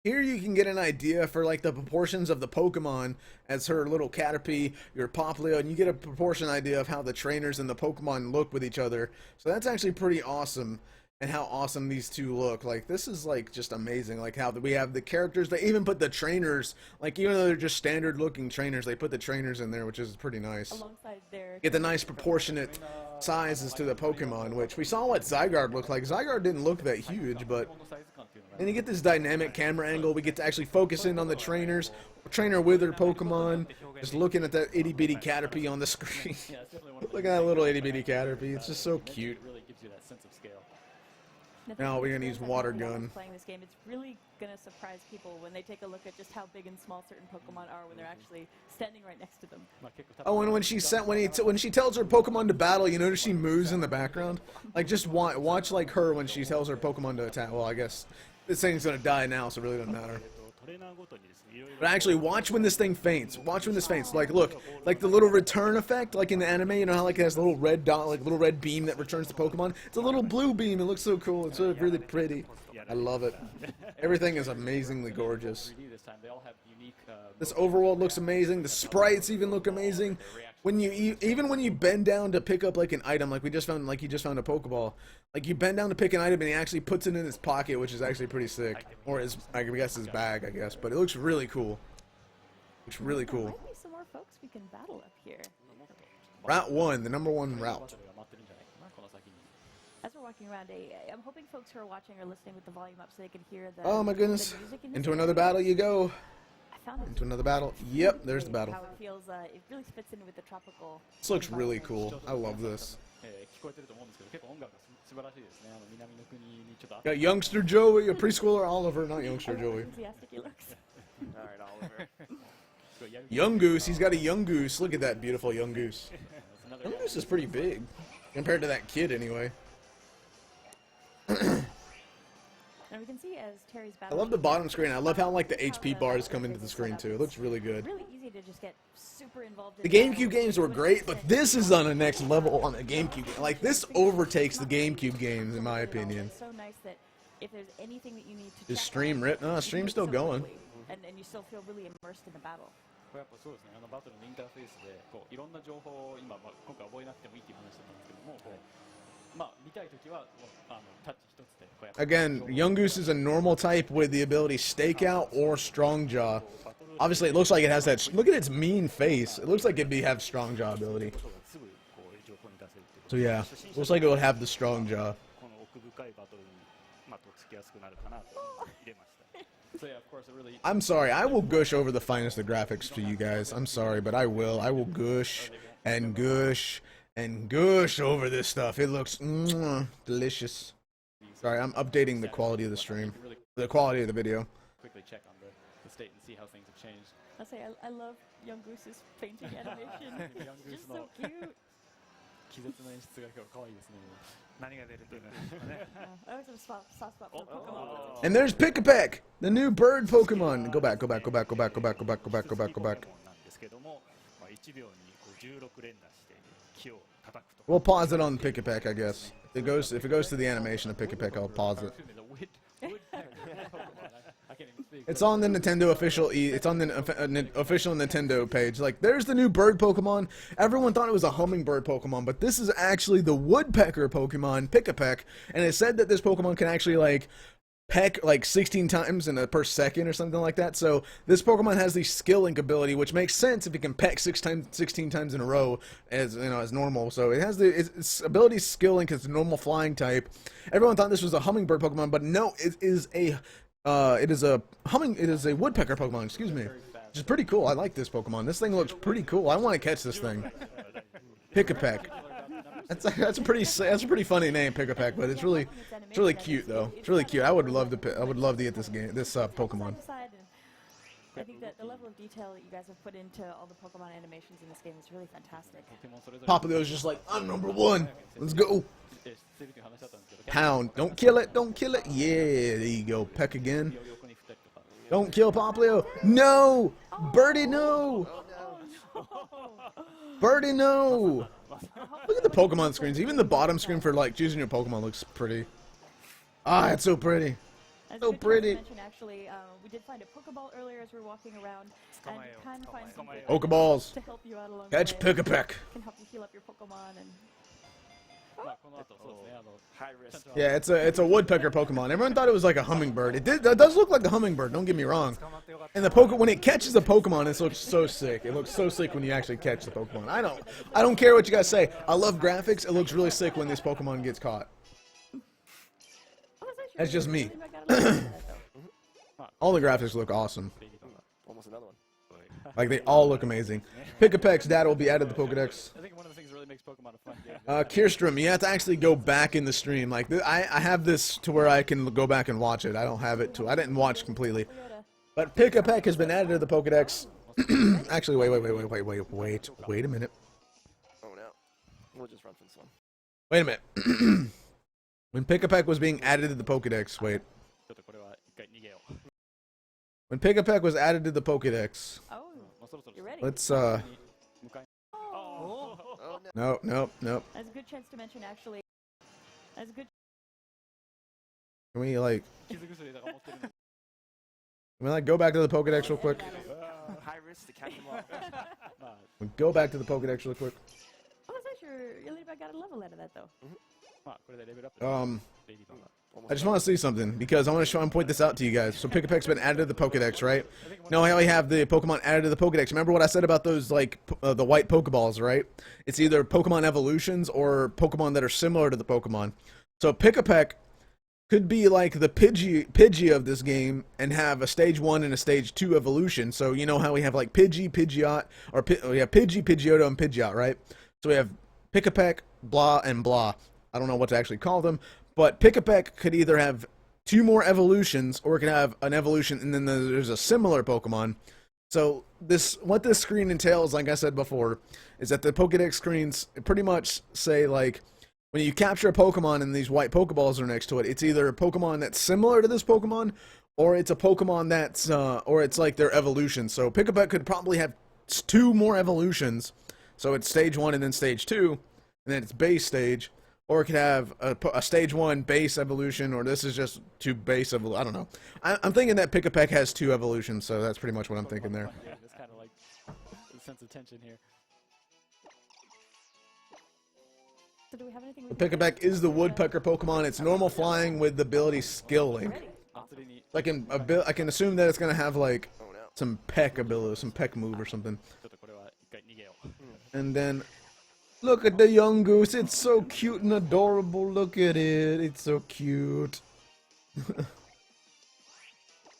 Here you can get an idea for like the proportions of the Pokemon as her little Caterpie, your Popplio, and you get a proportion idea of how the trainers and the Pokemon look with each other. So that's actually pretty awesome, and how awesome these two look. Like, this is like just amazing. Like how we have the characters. They even put the trainers, like even though they're just standard looking trainers, they put the trainers in there, which is pretty nice. Alongside their. Get the nice proportionate sizes to the Pokemon, which we saw what Zygarde looked like. Zygarde didn't look that huge, but then you get this dynamic camera angle. We get to actually focus in on the trainers, trainer with her Pokemon, just looking at that itty bitty Caterpie on the screen. Look at that little itty bitty Caterpie. It's just so cute. It really gives you that sense of scale. Now we're gonna use water gun. Playing this game, it's really gonna surprise people when they take a look at just how big and small certain Pokemon are when they're actually standing right next to them. Oh, and when she tells her Pokemon to battle, you notice she moves in the background. Like, just watch like her when she tells her Pokemon to attack. Well, I guess this thing's gonna die now, so it really doesn't matter. But actually, watch when this thing faints. Watch when this faints. Like, look, like the little return effect, like in the anime. You know how like it has a little red dot, like little red beam that returns to Pokemon. It's a little blue beam. It looks so cool. It's so really pretty. I love it. Everything is amazingly gorgeous. This overworld looks amazing. The sprites even look amazing. When you even when you bend down to pick up like an item, like you just found a Pokeball, like you bend down to pick an item and he actually puts it in his pocket, which is actually pretty sick, or his, I guess his bag, I guess. But it looks really cool. It's really cool. There might be some more folks we can battle up here. Route 1, the #1 route. As we're walking around, I'm hoping folks who are watching are listening with the volume up so they can hear the. Oh my goodness! The music in this Into another battle you go. I found it. Into another battle. Yep, there's the battle. How it feels, it really fits in with the tropical. This looks really cool. I love this. Got youngster Joey, a preschooler Oliver, not youngster Joey. Enthusiastic he looks. All right, Oliver. Yungoos, he's got a Yungoos. Look at that beautiful Yungoos. Yungoos is pretty big compared to that kid, anyway. And we can see as Terry's I battle. love the bottom screen. I love how like the HP bars come into the screen too. It looks really good. Really easy to just get super involved in The GameCube games were great, but this is on the next level on the GameCube. Like, this overtakes the GameCube games in my opinion. It's so nice that if there's anything that you need to Is check stream on, written? No, you stream's do still so going. quickly, and you still feel really immersed in the battle. これやっぱそうですね。バトルのインターフェースでこういろんな情報を今今回覚えなくてもいいっていう話だったんですけども、こうまあ見たいときはタッチ一つでこうやって。Again, Yungoos is a normal type with the ability Stakeout or Strong Jaw. Obviously, it looks like it has that. Look at its mean face. It looks like it'd have Strong Jaw ability. So yeah, looks like it would have the Strong Jaw. So yeah, of course, it really. I'm sorry, I will gush over the finest of graphics to you guys. I'm sorry, but I will. I will gush and gush and gush over this stuff. It looks delicious. Sorry, I'm updating the quality of the stream. The quality of the video. Quickly check on the state and see how things have changed. I'll say I love Yungoo's painting animation. It's just so cute. 気絶の演出が今日可愛いですね。何が出るというね。I always have a soft spot for Pokemon. And there's Pikipek, the new bird Pokemon. Go back, go back, go back, go back, go back, go back, go back, go back, go back. まあ、1秒にこう16連打して木を叩くとか。 We'll pause it on Pikipek, I guess. If it goes to the animation of Pikipek, I'll pause it. Excuse me, the woodpecker. I can't even speak. It's on the Nintendo official it's on the official Nintendo page. Like, there's the new bird Pokemon. Everyone thought it was a hummingbird Pokemon, but this is actually the woodpecker Pokemon, Pikipek, and it said that this Pokemon can actually, like, peck like 16 times per second or something like that. So this Pokemon has the skill link ability, which makes sense if it can peck 16 times in a row as as normal. So it has its ability skill link is a normal flying type. Everyone thought this was a hummingbird Pokemon, but no, it is a woodpecker Pokemon. Excuse me, which is pretty cool. I like this Pokemon. This thing looks pretty cool. I want to catch this thing. Pikipek. That's a pretty funny name, Pikipek, but it's really cute though. It's really cute. I would love to get this Pokemon. I think that the level of detail that you guys have put into all the Pokemon animations in this game is really fantastic. Popplio's just like, I'm number one. Let's go. Pound. Don't kill it. Don't kill it. Yeah, there you go. Peck again. Don't kill Popplio. No. Birdie, no. Birdie, no. Look at the Pokemon screens. Even the bottom screen for like choosing your Pokemon looks pretty. Ah, it's so pretty. So pretty. Actually, we did find a Pokeball earlier as we were walking around, and you can find some Pokeballs. to help you out along Catch the way. Pikipek. Can help you heal up your Pokemon and. High risk. Yeah, it's a woodpecker Pokemon. Everyone thought it was like a hummingbird. It does look like a hummingbird. Don't get me wrong. And when it catches a Pokemon, it looks so sick. It looks so sick when you actually catch the Pokemon. I don't care what you guys say. I love graphics. It looks really sick when this Pokemon gets caught. That's just me. All the graphics look awesome. Almost another one. Like, they all look amazing. Pikipek's data will be added to the Pokédex. I think one of the things that really makes Pokemon a fun game. Kirstrom, you have to actually go back in the stream. Like, I have this to where I can go back and watch it. I don't have it I didn't watch completely. But Pikipek has been added to the Pokédex. Actually, wait a minute. Oh no. We'll just run for this one. Wait a minute. When Pikipek was being added to the Pokédex, wait. When Pikipek was added to the Pokédex, Oh, you're ready. let's Oh no. nope. That's a good chance to mention, actually. That's a good. Can we go back to the Pokédex real quick? High risk to catch them all. We go back to the Pokédex real quick. Oh, I thought your Ledyba got a level out of that, though. I just want to see something because I want to point this out to you guys. So Pikipek's been added to the Pokédex, right? Now we have the Pokemon added to the Pokédex. Remember what I said about those like the white Pokeballs, right? It's either Pokemon evolutions or Pokemon that are similar to the Pokemon. So Pikipek could be like the Pidgey of this game and have a stage 1 and a stage 2 evolution. So you know how we have like Pidgey, Pidgeot, or we have Pidgey, Pidgeotto, and Pidgeot, right? So we have Pikipek, blah, and blah. I don't know what to actually call them, but Pikipek could either have 2 more evolutions, or it could have an evolution and then there's a similar Pokemon. So what this screen entails, like I said before, is that the Pokédex screens pretty much say like, when you capture a Pokemon and these white Pokeballs are next to it, it's either a Pokemon that's similar to this Pokemon, or it's a Pokemon that's, or it's like their evolution. So Pikipek could probably have 2 more evolutions, so it's stage 1 and then stage 2, and then it's base stage. Or it could have a stage 1 base evolution, or this is just 2 base evolution. I don't know. I'm thinking that Pikipek has 2 evolutions, so that's pretty much what I'm thinking there. Yeah, it's kind of like a sense of tension here. So do we have anything? Pikipek is the woodpecker Pokemon. It's normal flying with the ability Skill Link. I can assume that it's gonna have like some peck ability, some peck move or something. And then look at the Yungoos. It's so cute and adorable. Look at it. It's so cute.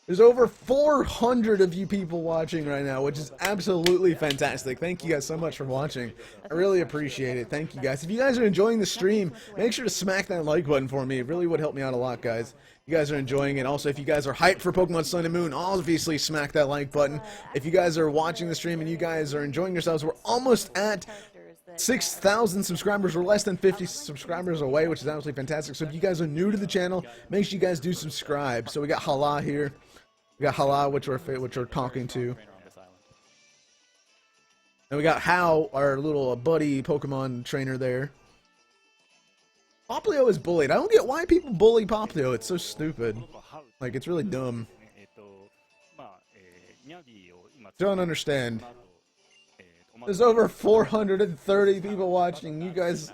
There's over 400 of you people watching right now, which is absolutely fantastic. Thank you guys so much for watching. I really appreciate it. Thank you guys. If you guys are enjoying the stream, make sure to smack that like button for me. It really would help me out a lot, guys. You guys are enjoying it. Also, if you guys are hyped for Pokemon Sun and Moon, obviously smack that like button. If you guys are watching the stream and you guys are enjoying yourselves, we're almost at 6,000 subscribers. We're less than 50 subscribers away, which is absolutely fantastic. So if you guys are new to the channel, make sure you guys do subscribe. So we got Hala here. We got Hala, which we're talking to. And we got Hal, our little buddy Pokemon trainer there. Popplio is bullied. I don't get why people bully Popplio. It's so stupid. Like, it's really dumb. Don't understand. There's over 430 people watching. You guys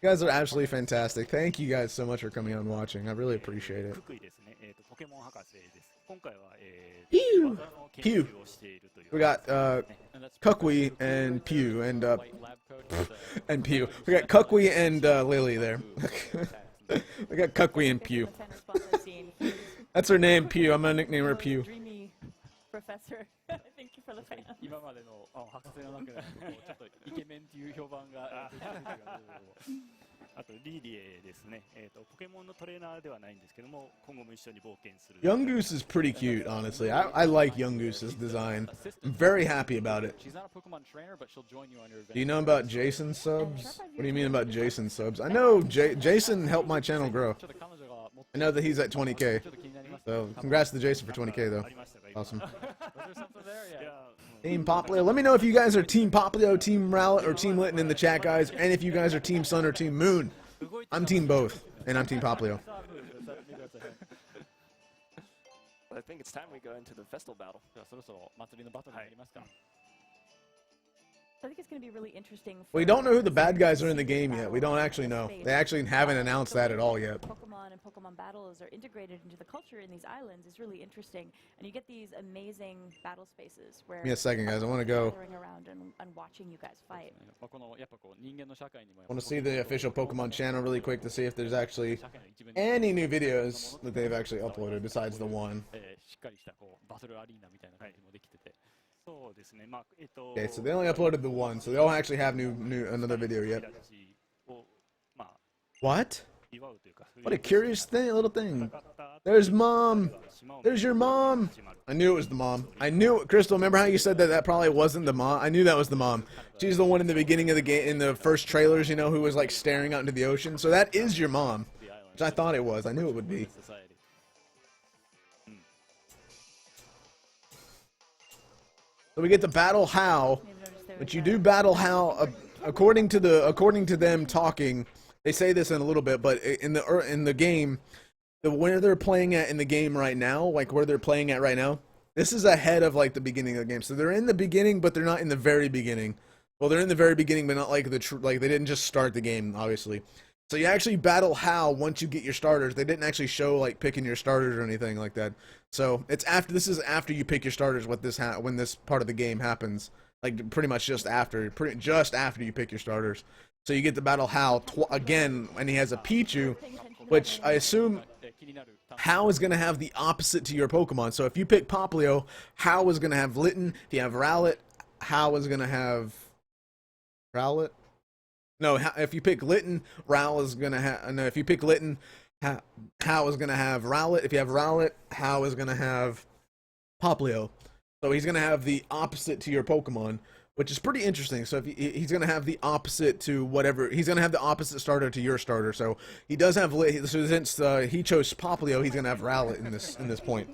are absolutely fantastic. Thank you guys so much for coming out and watching. I really appreciate it. Pew! Pew! We got Kukui and Pew and Pew. We got Kukui and Lily there. We got Kukui and Pew. That's her name, Pew. I'm gonna nickname her Pew. Dreamy professor. Thank you for the fan. 今までの博士の中でもちょっとイケメンっていう評判があとリリエですね。ポケモンのトレーナーではないんですけども、今後も一緒に冒険する。Yungoos is pretty cute, honestly. I like Yungoos' design. I'm very happy about it. She's not a Pokemon trainer, but she'll join you on your Do you know about Jason subs? What do you mean about Jason subs? I know Jason helped my channel grow. I know that he's at 20k. So congrats to Jason for 20k though. Awesome. Team Popplio. Let me know if you guys are Team Popplio, Team Rowlet, or Team Litten in the chat, guys. And if you guys are Team Sun or Team Moon. I'm Team both, and I'm Team Popplio. Well, I think it's time we go into the festival battle. So I think it's going to be really interesting. We don't know who the bad guys are in the game yet. We don't actually know. They actually haven't announced that at all yet. Pokemon and Pokemon battles are integrated into the culture in these islands is really interesting, and you get these amazing battle spaces where. Give me a second, guys. I want to go. Gathering around and watching you guys fight. I want to see the official Pokemon channel really quick to see if there's actually any new videos that they've actually uploaded besides the one. Okay, so they only uploaded the one, so they don't actually have another video yet. What? What a curious little thing. There's Mom. There's your mom. I knew it was the mom. I knew it. Crystal, remember how you said that that probably wasn't the mom? I knew that was the mom. She's the one in the beginning of the game, in the first trailers, you know, who was like staring out into the ocean. So that is your mom, which I thought it was. I knew it would be. So we get to battle Hal, but you do battle Hal according to them talking. They say this in a little bit, but in the game, where they're playing at in the game right now, like where they're playing at right now, this is ahead of like the beginning of the game. So they're in the beginning, but they're not in the very beginning. Well, they're in the very beginning, but not like like they didn't just start the game, obviously. So you actually battle Hal once you get your starters. They didn't actually show like picking your starters or anything like that. So it's after. This is after you pick your starters. When this part of the game happens, like pretty much just after you pick your starters. So you get to battle Hal again, and he has a Pichu, which I assume Hal is going to have the opposite to your Pokemon. So if you pick Popplio, Hal is going to have Litten. If you have Rowlet, Hal is going to have Rowlet. No, if you pick Litten, Hal is going to have... No, if you pick Litten, Hal is going to have Rowlet. If you have Rowlet, Hal is going to have Popplio. So he's going to have the opposite to your Pokemon, which is pretty interesting. So if he's going to have the opposite to whatever... He's going to have the opposite starter to your starter. So he does have... So since he chose Popplio, he's going to have Rowlet in this point.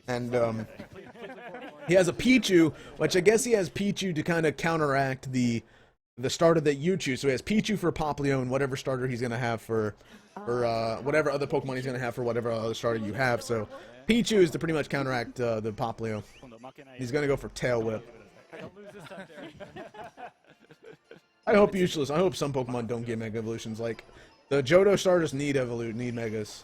And he has a Pichu, which I guess he has Pichu to kind of counteract the starter that you choose. So he has Pichu for Popplio and whatever starter he's going to have for whatever other Pokemon he's going to have for whatever other starter you have. So Pichu is to pretty much counteract the Popplio. He's going to go for Tail Whip. I hope useless. I hope some Pokemon don't get Mega Evolutions. Like, the Johto starters need Megas.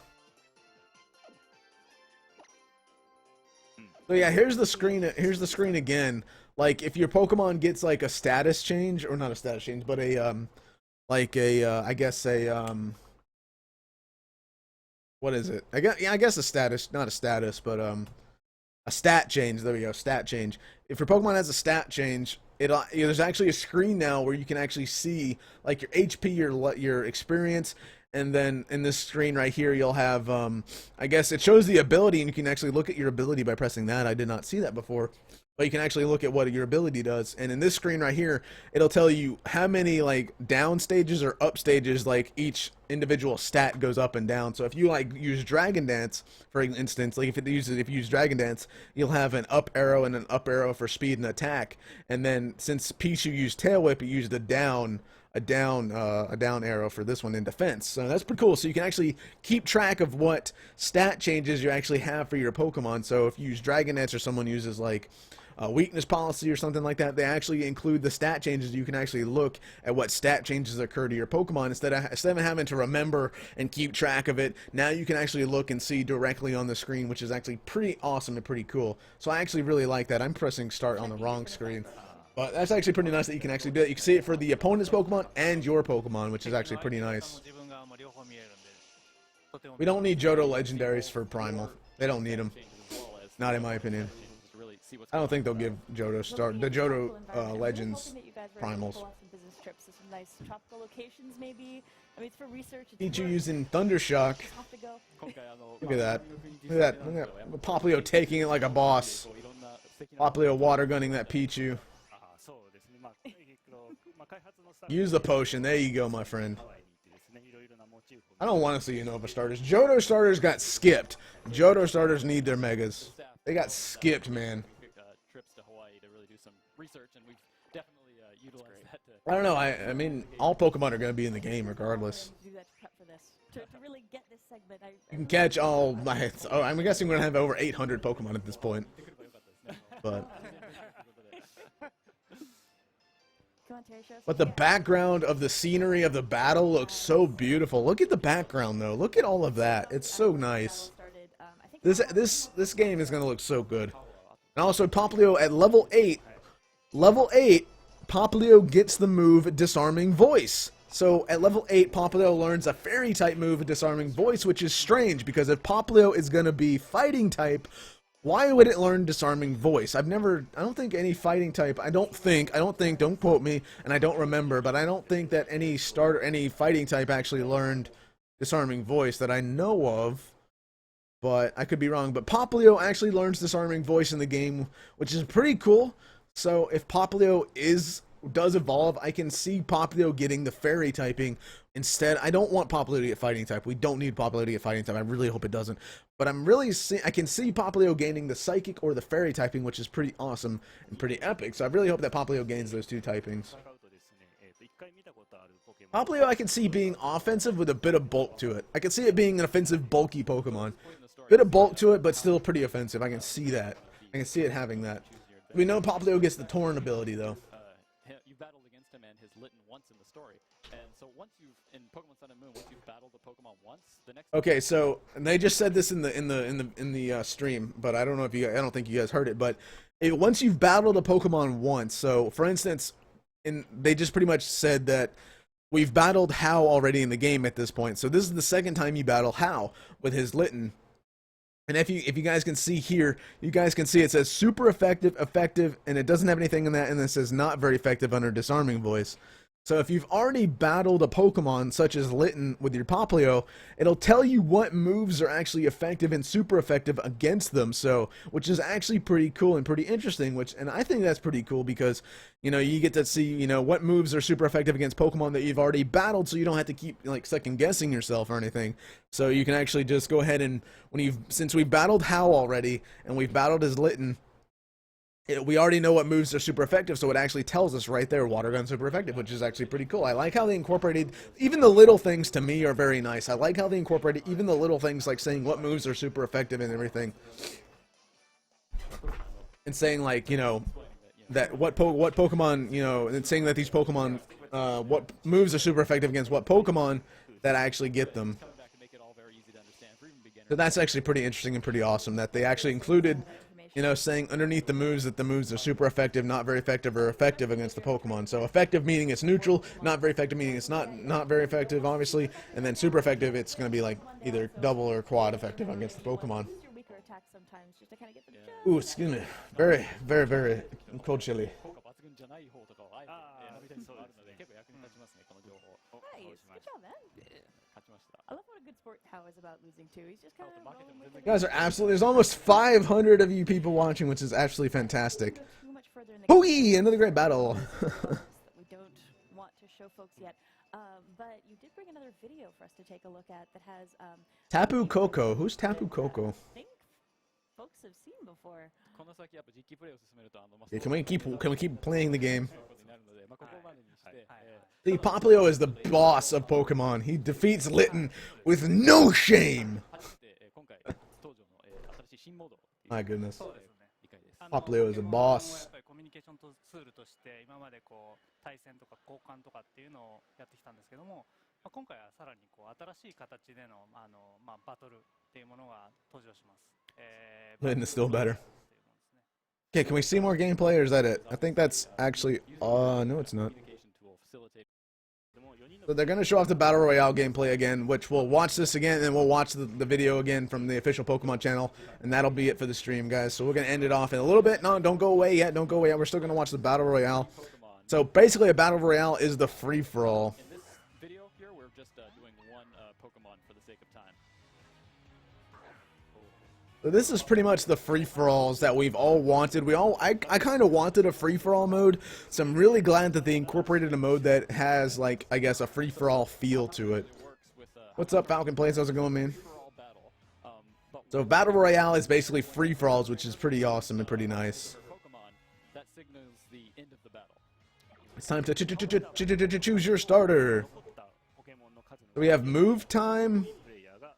So yeah, here's the screen. Here's the screen again. Like, if your Pokemon gets like a status change, or not a status change, but a I guess a what is it? I guess a status, not a status, but a stat change. There we go, stat change. If your Pokemon has a stat change, there's actually a screen now where you can actually see like your HP, your experience, and then in this screen right here you'll have I guess it shows the ability, and you can actually look at your ability by pressing that. I did not see that before. but you can actually look at what your ability does. And in this screen right here, it'll tell you how many like down stages or up stages like each individual stat goes up and down. So if you like use Dragon Dance, for instance, like if you use Dragon Dance, you'll have an up arrow and an up arrow for speed and attack. And then since Pichu used Tail Whip, it used a down arrow for this one in defense. So that's pretty cool. So you can actually keep track of what stat changes you actually have for your Pokemon. So if you use Dragon Dance or someone uses like weakness policy or something like that, they actually include the stat changes. You can actually look at what stat changes occur to your Pokemon instead of having to remember and keep track of it. Now you can actually look and see directly on the screen, which is actually pretty awesome and pretty cool. So I actually really like that. I'm pressing start on the wrong screen, but that's actually pretty nice that you can actually do it. You can see it for the opponent's Pokemon and your Pokemon, which is actually pretty nice. We don't need Johto legendaries for Primal. They don't need them. Not in my opinion. I don't think they'll give Johto Legends primals. Some nice tropical locations, maybe. I mean, it's for research. Pichu using Thundershock. Look at that. Look at that. Look at that. Popplio taking it like a boss. Popplio water gunning that Pichu. Use the potion. There you go, my friend. I don't want to see Unova starters. Johto starters got skipped. Johto starters need their megas. They got skipped, man. Trips to Hawaii to really do some research, and we've definitely utilized that to... I don't know. I mean, all Pokemon are going to be in the game regardless. Do that to prep for this. To really get this segment. You can catch all my... Oh, I'm guessing we're going to have over 800 Pokemon at this point. But the background of the scenery of the battle looks so beautiful. Look at the background, though. Look at all of that. It's so nice. This game is going to look so good. And also, Popplio at level 8, Popplio gets the move Disarming Voice. So, at level 8, Popplio learns a Fairy-type move, Disarming Voice, which is strange, because if Popplio is going to be Fighting-type, why would it learn Disarming Voice? I don't think any Fighting-type, don't quote me, and I don't remember, but I don't think that any Fighting-type actually learned Disarming Voice that I know of. But I could be wrong. But Popplio actually learns Disarming Voice in the game, which is pretty cool. So if Popplio does evolve, I can see Popplio getting the Fairy typing instead. I don't want Popplio to get Fighting type. We don't need Popplio to get Fighting type. I really hope it doesn't. But I can see Popplio gaining the Psychic or the Fairy typing, which is pretty awesome and pretty epic. So I really hope that Popplio gains those two typings. Popplio I can see being offensive with a bit of bulk to it. I can see it being an offensive, bulky Pokemon. Bit of bulk to it, but still pretty offensive. I can see that. I can see it having that. We know Popplio gets the Torn ability, though. You battled against him and his Litten once in the story. And so once in Pokemon Sun and Moon, once you've battled the Pokemon once, the next... Okay, so, and they just said this in the stream, but I don't know if I don't think you guys heard it, but once you've battled a Pokemon once, so, for instance, they just pretty much said that we've battled Hau already in the game at this point, so this is the second time you battle Hau with his Litten. And if you guys can see here, you guys can see it says super effective, and it doesn't have anything in that, and it says not very effective under Disarming Voice. So if you've already battled a Pokemon such as Litten with your Popplio, it'll tell you what moves are actually effective and super effective against them. So, which is actually pretty cool and pretty interesting. And I think that's pretty cool because, you know, you get to see, you know, what moves are super effective against Pokemon that you've already battled, so you don't have to keep like second guessing yourself or anything. So you can actually just go ahead and since we've battled Hau already and we've battled his Litten. We already know what moves are super effective, so it actually tells us right there, Water Gun super effective, which is actually pretty cool. I like how they incorporated, even the little things to me are very nice. I like how they incorporated even the little things like saying what moves are super effective and everything. And saying like, you know, that what Pokemon, you know, and saying that these Pokemon, what moves are super effective against what Pokemon that actually get them. So that's actually pretty interesting and pretty awesome that they actually included, you know, saying underneath the moves that the moves are super effective, not very effective, or effective against the Pokemon. So effective meaning it's neutral, not very effective meaning it's not very effective, obviously, and then super effective it's going to be like either double or quad effective against the Pokemon. Ooh, excuse me. Very, very, very cold chilly. もあるので結構役に立ちますねこの情報。 Nice. Good job, man. 勝ちました。 I love what a good sport How is about losing too. He's just kind of rolling with You guys are absolutely. There's almost 500 of you people watching, which is absolutely fantastic. Too much further in the Hooey! Another great battle. that we don't want to show folks yet. But you did bring another video for us to take a look at that has Tapu Koko. Who's Tapu Koko? I think folks have seen before. この先やっぱ実機プレイを進めるとYeah, can we keep playing the game? ことになるので、ここまでにして、 See, Popplio is the boss of Pokemon. He defeats Litten with no shame. 初めて今回登場の新しい新モード My goodness. そうですね。理解です。 Popplio is a ポケモン boss. はやっぱりコミュニケーションツールとして今までこう対戦とか交換とかっていうのをやってきたんですけども、今回はさらにこう新しい形でのバトルっていうものが登場します。Litten is still better. っていうものですね。 Okay, can we see more gameplay or is that it? I think that's actually. No, it's not. Communication tool facilitate. So they're gonna show off the Battle Royale gameplay again, which we'll watch this again, and then we'll watch the video again from the official Pokemon channel, and that'll be it for the stream, guys. So we're gonna end it off in a little bit. No, don't go away yet. Don't go away yet. We're still gonna watch the Battle Royale. So basically, a Battle Royale is the free-for-all. In this video here, we're just doing one Pokemon for the sake of time. So this is pretty much the free-for-alls that we've all wanted. I kind of wanted a free-for-all mode, so I'm really glad that they incorporated a mode that has, like, I guess, a free-for-all feel to it. It works with What's up, Falcon Plays? How's it going, man? overall battle. But So Battle Royale is basically free-for-alls, which is pretty awesome and pretty nice. for Pokemon, that signals the end of the battle. It's time to choose your starter. 残ったポケモンの数の So we have move time プレイヤーが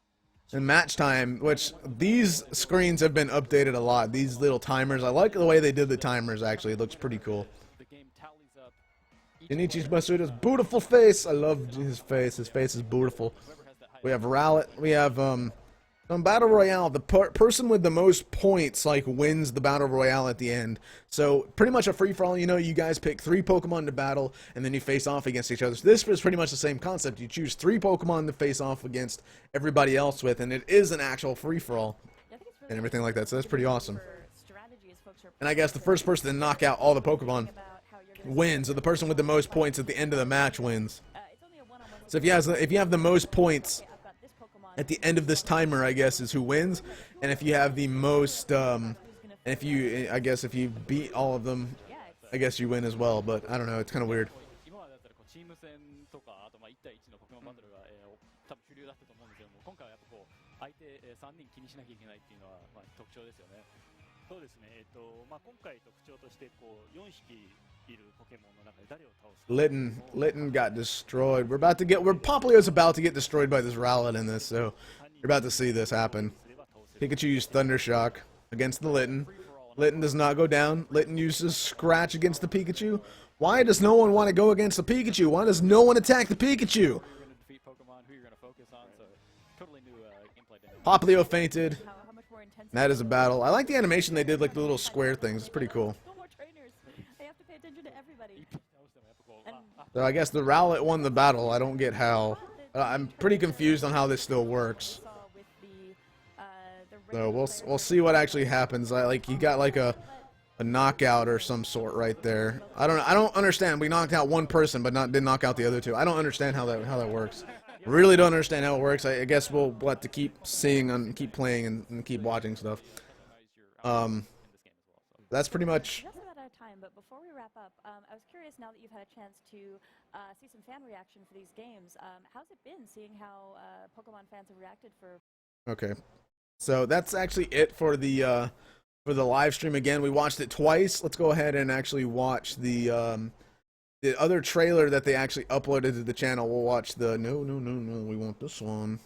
and match time, which these screens have been updated a lot. These little timers. I like the way they did the timers, actually. It looks pretty cool. The game tallies up each Junichi's Masuda's beautiful face. I love his face. His face is beautiful. whoever has that high We have Rowlet. We have, on Battle Royale, the person with the most points, like, wins the Battle Royale at the end. So, pretty much a free-for-all. You know, you guys pick 3 Pokemon to battle, and then you face off against each other. So this is pretty much the same concept. You choose 3 Pokemon to face off against everybody else with, and it is an actual free-for-all. I think it's really And everything like that, so that's pretty awesome. for strategy as folks are And I guess the first person to knock out all the Pokemon about how you're gonna wins, or the person with the most points at the end of the match wins. it's only a one-on-one. So if you have the most points Okay, I've got this Pokemon. at the end of this timer, I guess, is who wins. And if you have the most, and if you, I guess, if you beat all of them, Yeah, it's I guess you win as well. But I don't know, it's kind of weird. 今までだったらチーム戦とかあと1対1のポケモンバトルが多分主流だったと思うんですけども、今回はやっぱこう相手3人気にしなきゃいけないっていうのは特徴ですよね。そうですね。今回特徴としてこう4匹いるポケモンの中で誰を倒すか。 Litten got destroyed. Popplio's about to get destroyed by this Rowlet in this, so you're about to see this happen. すれば倒せる。 Pikachu used Thunder Shock against the Litten. Litten does not go down. Litten uses Scratch against the Pikachu. Why does no one want to go against the Pikachu? Why does no one attack the Pikachu? You're going to defeat Pokemon, who you're going to focus on, so totally new gameplay dynamic. Popplio fainted. how much more intense. That is a battle. I like the animation they did, like the little square things. It's pretty cool. No more trainers. I have to pay attention to everybody. 倒してもやっぱこう And So I guess the Rowlet won the battle. I don't get how. I'm pretty confused on how this still works. saw with the So we'll see what actually happens. Like he got like a knockout or some sort right there. I don't understand. We knocked out one person, but didn't knock out the other 2. I don't understand how that works. Really don't understand how it works. I guess we'll have to keep seeing and keep playing and keep watching stuff. That's pretty much. just about out of time, but before we wrap up, I was curious now that you've had a chance to see some fan reaction for these games. How's it been seeing how Pokemon fans have reacted for? Okay, so that's actually it for the live stream. Again, we watched it twice. Let's go ahead and actually watch the other trailer that they actually uploaded to the channel. We'll watch the no. We want this one.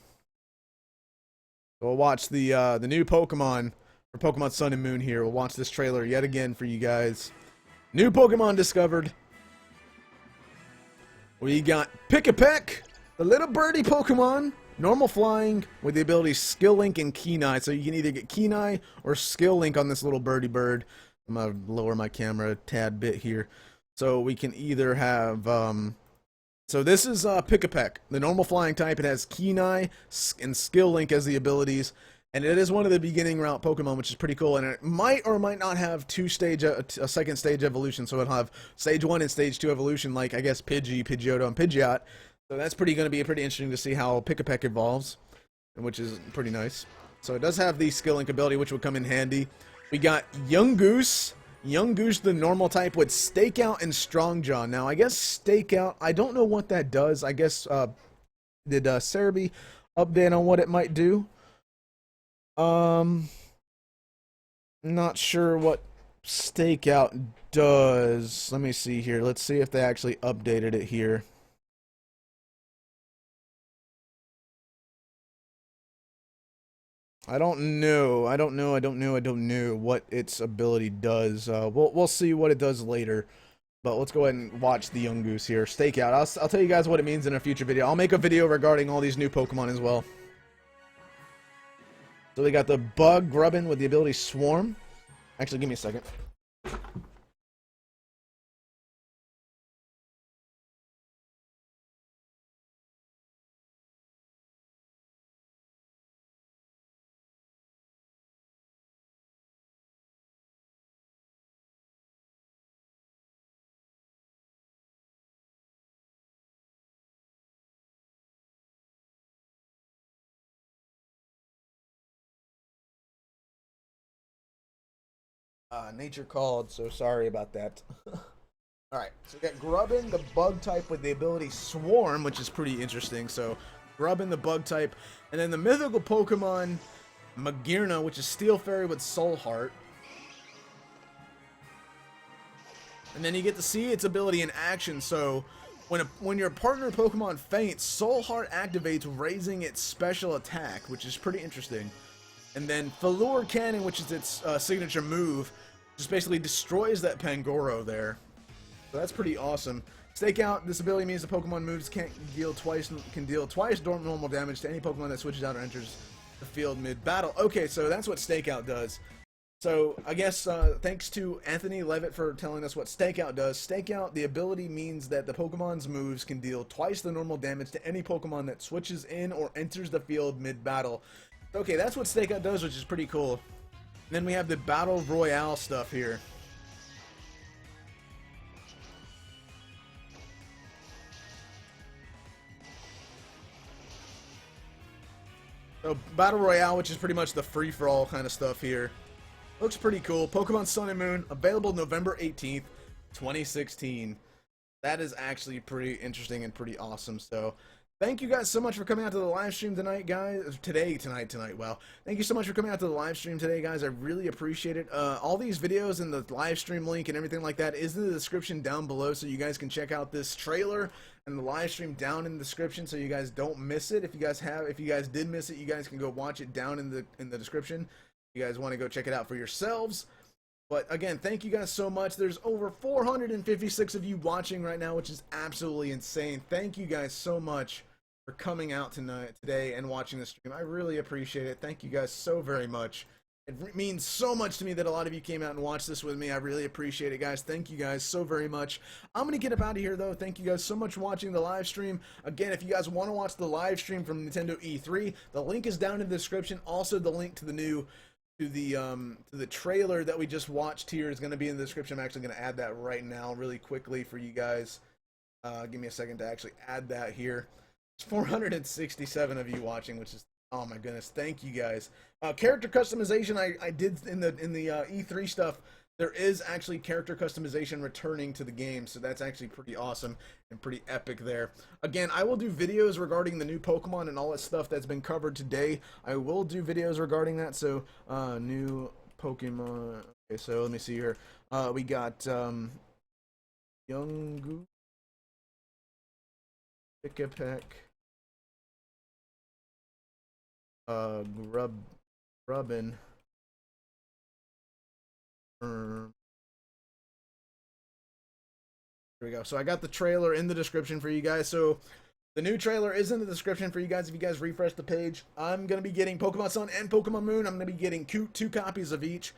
We'll watch the new Pokemon for Pokemon Sun and Moon here. We'll watch this trailer yet again for you guys. New Pokemon discovered. We got Pikipek, the little birdie Pokemon. Normal flying with the ability Skill Link and Kenai. So you can either get Kenai or Skill Link on this little birdie bird. I'm going to lower my camera a tad bit here. So we can either have... So this is Pikipek, the normal flying type. It has Kenai and Skill Link as the abilities. And it is one of the beginning route Pokemon, which is pretty cool. And it might or might not have a second stage evolution. So it'll have stage 1 and stage 2 evolution, like I guess Pidgey, Pidgeotto, and Pidgeot. So that's going to be pretty interesting to see how Pikipek evolves, which is pretty nice. So it does have the skill link ability, which will come in handy. We got Yungoos. Yungoos, the normal type with Stakeout and Strong Jaw. Now, I guess Stakeout, I don't know what that does. I guess, did Cerebi update on what it might do? Not sure what Stakeout does. Let me see here. Let's see if they actually updated it here. I don't know what its ability does. We'll see what it does later. But let's go ahead and watch the Yungoos here. Stakeout. I'll tell you guys what it means in a future video. I'll make a video regarding all these new Pokemon as well. So they got the Bug Grubbin with the ability Swarm. Actually, give me a second. Nature called, so sorry about that. Alright, so we got Grubbin, the bug type with the ability Swarm, which is pretty interesting. So, Grubbin, the bug type. And then the mythical Pokemon, Magearna, which is Steel Fairy with Soul Heart. And then you get to see its ability in action. So, when your partner Pokemon faints, Soul Heart activates, raising its special attack, which is pretty interesting. And then Velour Cannon, which is its signature move, just basically destroys that Pangoro there. So that's pretty awesome. Stakeout, this ability means the Pokemon moves can deal twice normal damage to any Pokemon that switches out or enters the field mid-battle. Okay, so that's what Stakeout does. So I guess thanks to Anthony Levitt for telling us what Stakeout does. Stakeout, the ability means that the Pokemon's moves can deal twice the normal damage to any Pokemon that switches in or enters the field mid-battle. Okay, that's what Stakeout does, which is pretty cool. And then we have the Battle Royale stuff here. So, Battle Royale, which is pretty much the free-for-all kind of stuff here. Looks pretty cool. Pokemon Sun and Moon, available November 18th, 2016. That is actually pretty interesting and pretty awesome, so... Thank you guys so much for coming out to the live stream tonight, guys. Tonight. Well, thank you so much for coming out to the live stream today, guys. I really appreciate it. All these videos and the live stream link and everything like that is in the description down below, so you guys can check out this trailer and the live stream down in the description, so you guys don't miss it. If you guys did miss it, you guys can go watch it down in the description. If you guys want to go check it out for yourselves. But again, thank you guys so much. There's over 456 of you watching right now, which is absolutely insane. Thank you guys so much for coming out today and watching the stream. I really appreciate it. Thank you guys so very much. It means so much to me that a lot of you came out and watched this with me. I really appreciate it, guys. Thank you guys so very much. I'm going to get up out of here, though. Thank you guys so much for watching the live stream. Again, if you guys want to watch the live stream from Nintendo E3, the link is down in the description. Also, the link to the trailer that we just watched here is going to be in the description. I'm actually going to add that right now really quickly for you guys. Give me a second to actually add that here. 467 of you watching, which is, oh my goodness, thank you guys. Character customization, I did in the E3 stuff. There is actually character customization returning to the game, so that's actually pretty awesome and pretty epic there. Again, I will do videos regarding the new Pokemon and all that stuff that's been covered today. I will do videos regarding that. So new Pokemon. Okay, so let me see here. We got Yungoos, Pikipek, Grubbin. Here we go. So I got the trailer in the description for you guys. So the new trailer is in the description for you guys. If you guys refresh the page, I'm going to be getting Pokemon Sun and Pokemon Moon. I'm going to be getting two copies of each.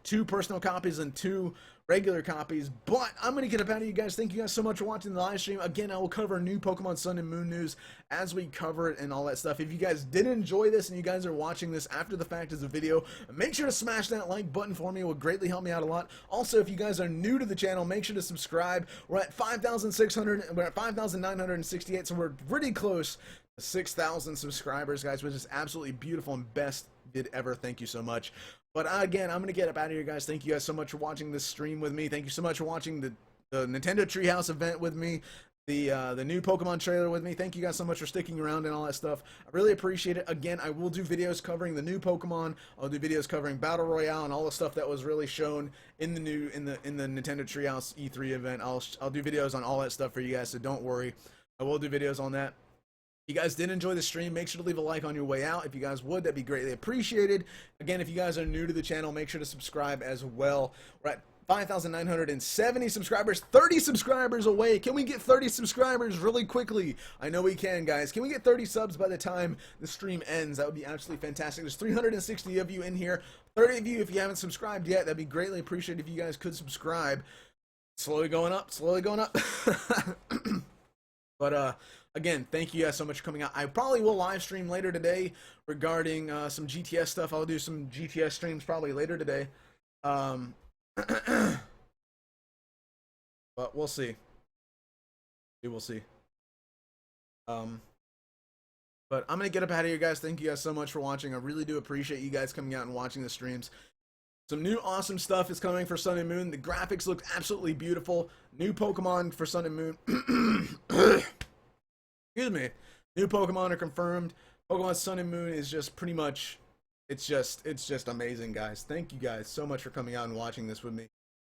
2 personal copies and 2 regular copies, but I'm going to get up out of you guys. Thank you guys so much for watching the live stream. Again, I will cover new Pokemon Sun and Moon news as we cover it and all that stuff. If you guys did enjoy this and you guys are watching this after the fact as a video, make sure to smash that like button for me. It would greatly help me out a lot. Also, if you guys are new to the channel, make sure to subscribe. We're at 5,968, so we're pretty close to 6,000 subscribers, guys, which is absolutely beautiful and best vid ever. Thank you so much. But again, I'm going to get up out of here, guys. Thank you guys so much for watching this stream with me. Thank you so much for watching the Nintendo Treehouse event with me, the new Pokemon trailer with me. Thank you guys so much for sticking around and all that stuff. I really appreciate it. Again, I will do videos covering the new Pokemon. I'll do videos covering Battle Royale and all the stuff that was really shown in the Nintendo Treehouse E3 event. I'll do videos on all that stuff for you guys, so don't worry. I will do videos on that. If you guys did enjoy the stream, make sure to leave a like on your way out. If you guys would, that'd be greatly appreciated. Again, if you guys are new to the channel, make sure to subscribe as well. We're at 5,970 subscribers, 30 subscribers away. Can we get 30 subscribers really quickly? I know we can, guys. Can we get 30 subs by the time the stream ends? That would be absolutely fantastic. There's 360 of you in here. 30 of you, if you haven't subscribed yet, that'd be greatly appreciated if you guys could subscribe. Slowly going up, slowly going up. But, again, thank you guys so much for coming out. I probably will live stream later today regarding some GTS stuff. I'll do some GTS streams probably later today. But we'll see. We will see. But I'm going to get up out of here, guys. Thank you guys so much for watching. I really do appreciate you guys coming out and watching the streams. Some new awesome stuff is coming for Sun and Moon. The graphics look absolutely beautiful. New Pokemon for Sun and Moon. Excuse me. New Pokemon are confirmed. Pokemon Sun and Moon is just pretty much, it's just amazing, guys. Thank you guys so much for coming out and watching this with me.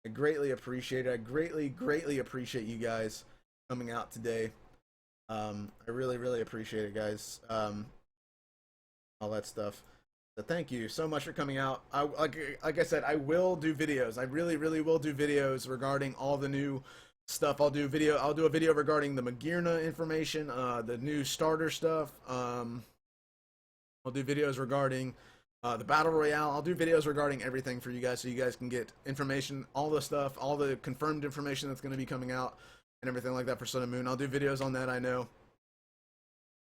I greatly appreciate it. I greatly appreciate you guys coming out today. I really appreciate it, guys. All that stuff. So thank you so much for coming out. Like I said, I will do videos. I really will do videos regarding all the new stuff. I'll do a video regarding the Magearna information, the new starter stuff. I'll do videos regarding the Battle Royale. I'll do videos regarding everything for you guys, so you guys can get information, all the stuff, all the confirmed information that's going to be coming out and everything like that for Sun and Moon. I'll do videos on that, I know.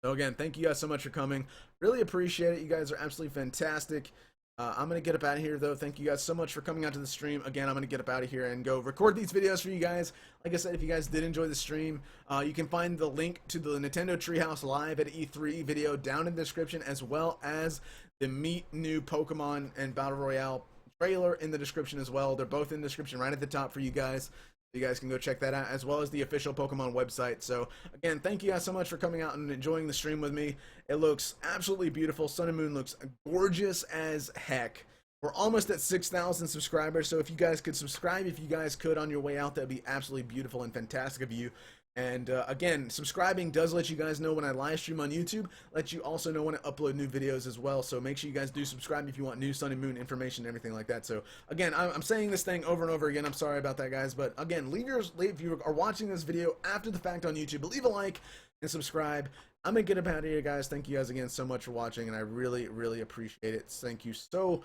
So again, thank you guys so much for coming. Really appreciate it. You guys are absolutely fantastic. I'm going to get up out of here, though. Thank you guys so much for coming out to the stream. Again, I'm going to get up out of here and go record these videos for you guys. Like I said, if you guys did enjoy the stream, you can find the link to the Nintendo Treehouse Live at E3 video down in the description, as well as the Meet New Pokemon and Battle Royale trailer in the description as well. They're both in the description right at the top for you guys. You guys can go check that out, as well as the official Pokemon website. So again, thank you guys so much for coming out and enjoying the stream with me. It looks absolutely beautiful. Sun and Moon looks gorgeous as heck. We're almost at 6,000 subscribers, so if you guys could subscribe, if you guys could on your way out, that'd be absolutely beautiful and fantastic of you. And again, subscribing does let you guys know when I live stream on YouTube, let you also know when I upload new videos as well. So make sure you guys do subscribe if you want new Sun and Moon information and everything like that. So again, I'm saying this thing over and over again. I'm sorry about that, guys. But again, if you are watching this video after the fact on YouTube, leave a like and subscribe. I'm going to get up out of here, guys. Thank you guys again so much for watching, and I really appreciate it. Thank you so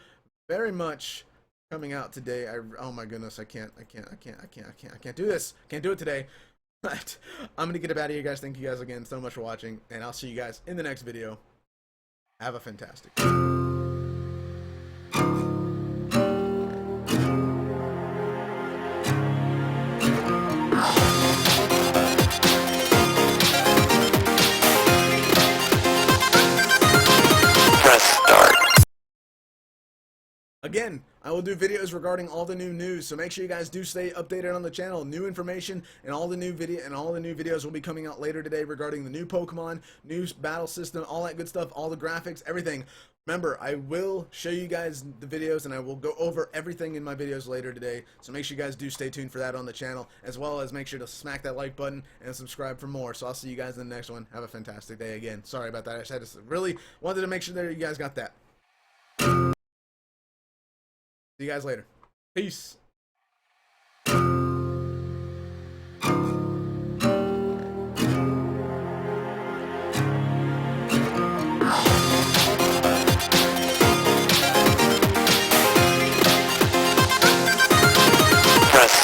very much for coming out today. Oh my goodness, I can't do this. Can't do it today. But I'm gonna get up out of here, guys. Thank you guys again so much for watching, and I'll see you guys in the next video. Have a fantastic day. Again, I will do videos regarding all the new news, so make sure you guys do stay updated on the channel. New information and all the new videos will be coming out later today regarding the new Pokemon, new battle system, all that good stuff, all the graphics, everything. Remember, I will show you guys the videos, and I will go over everything in my videos later today, so make sure you guys do stay tuned for that on the channel, as well as make sure to smack that like button and subscribe for more. So I'll see you guys in the next one. Have a fantastic day again. Sorry about that. I just had to really wanted to make sure that you guys got that. See you guys later. Peace. Press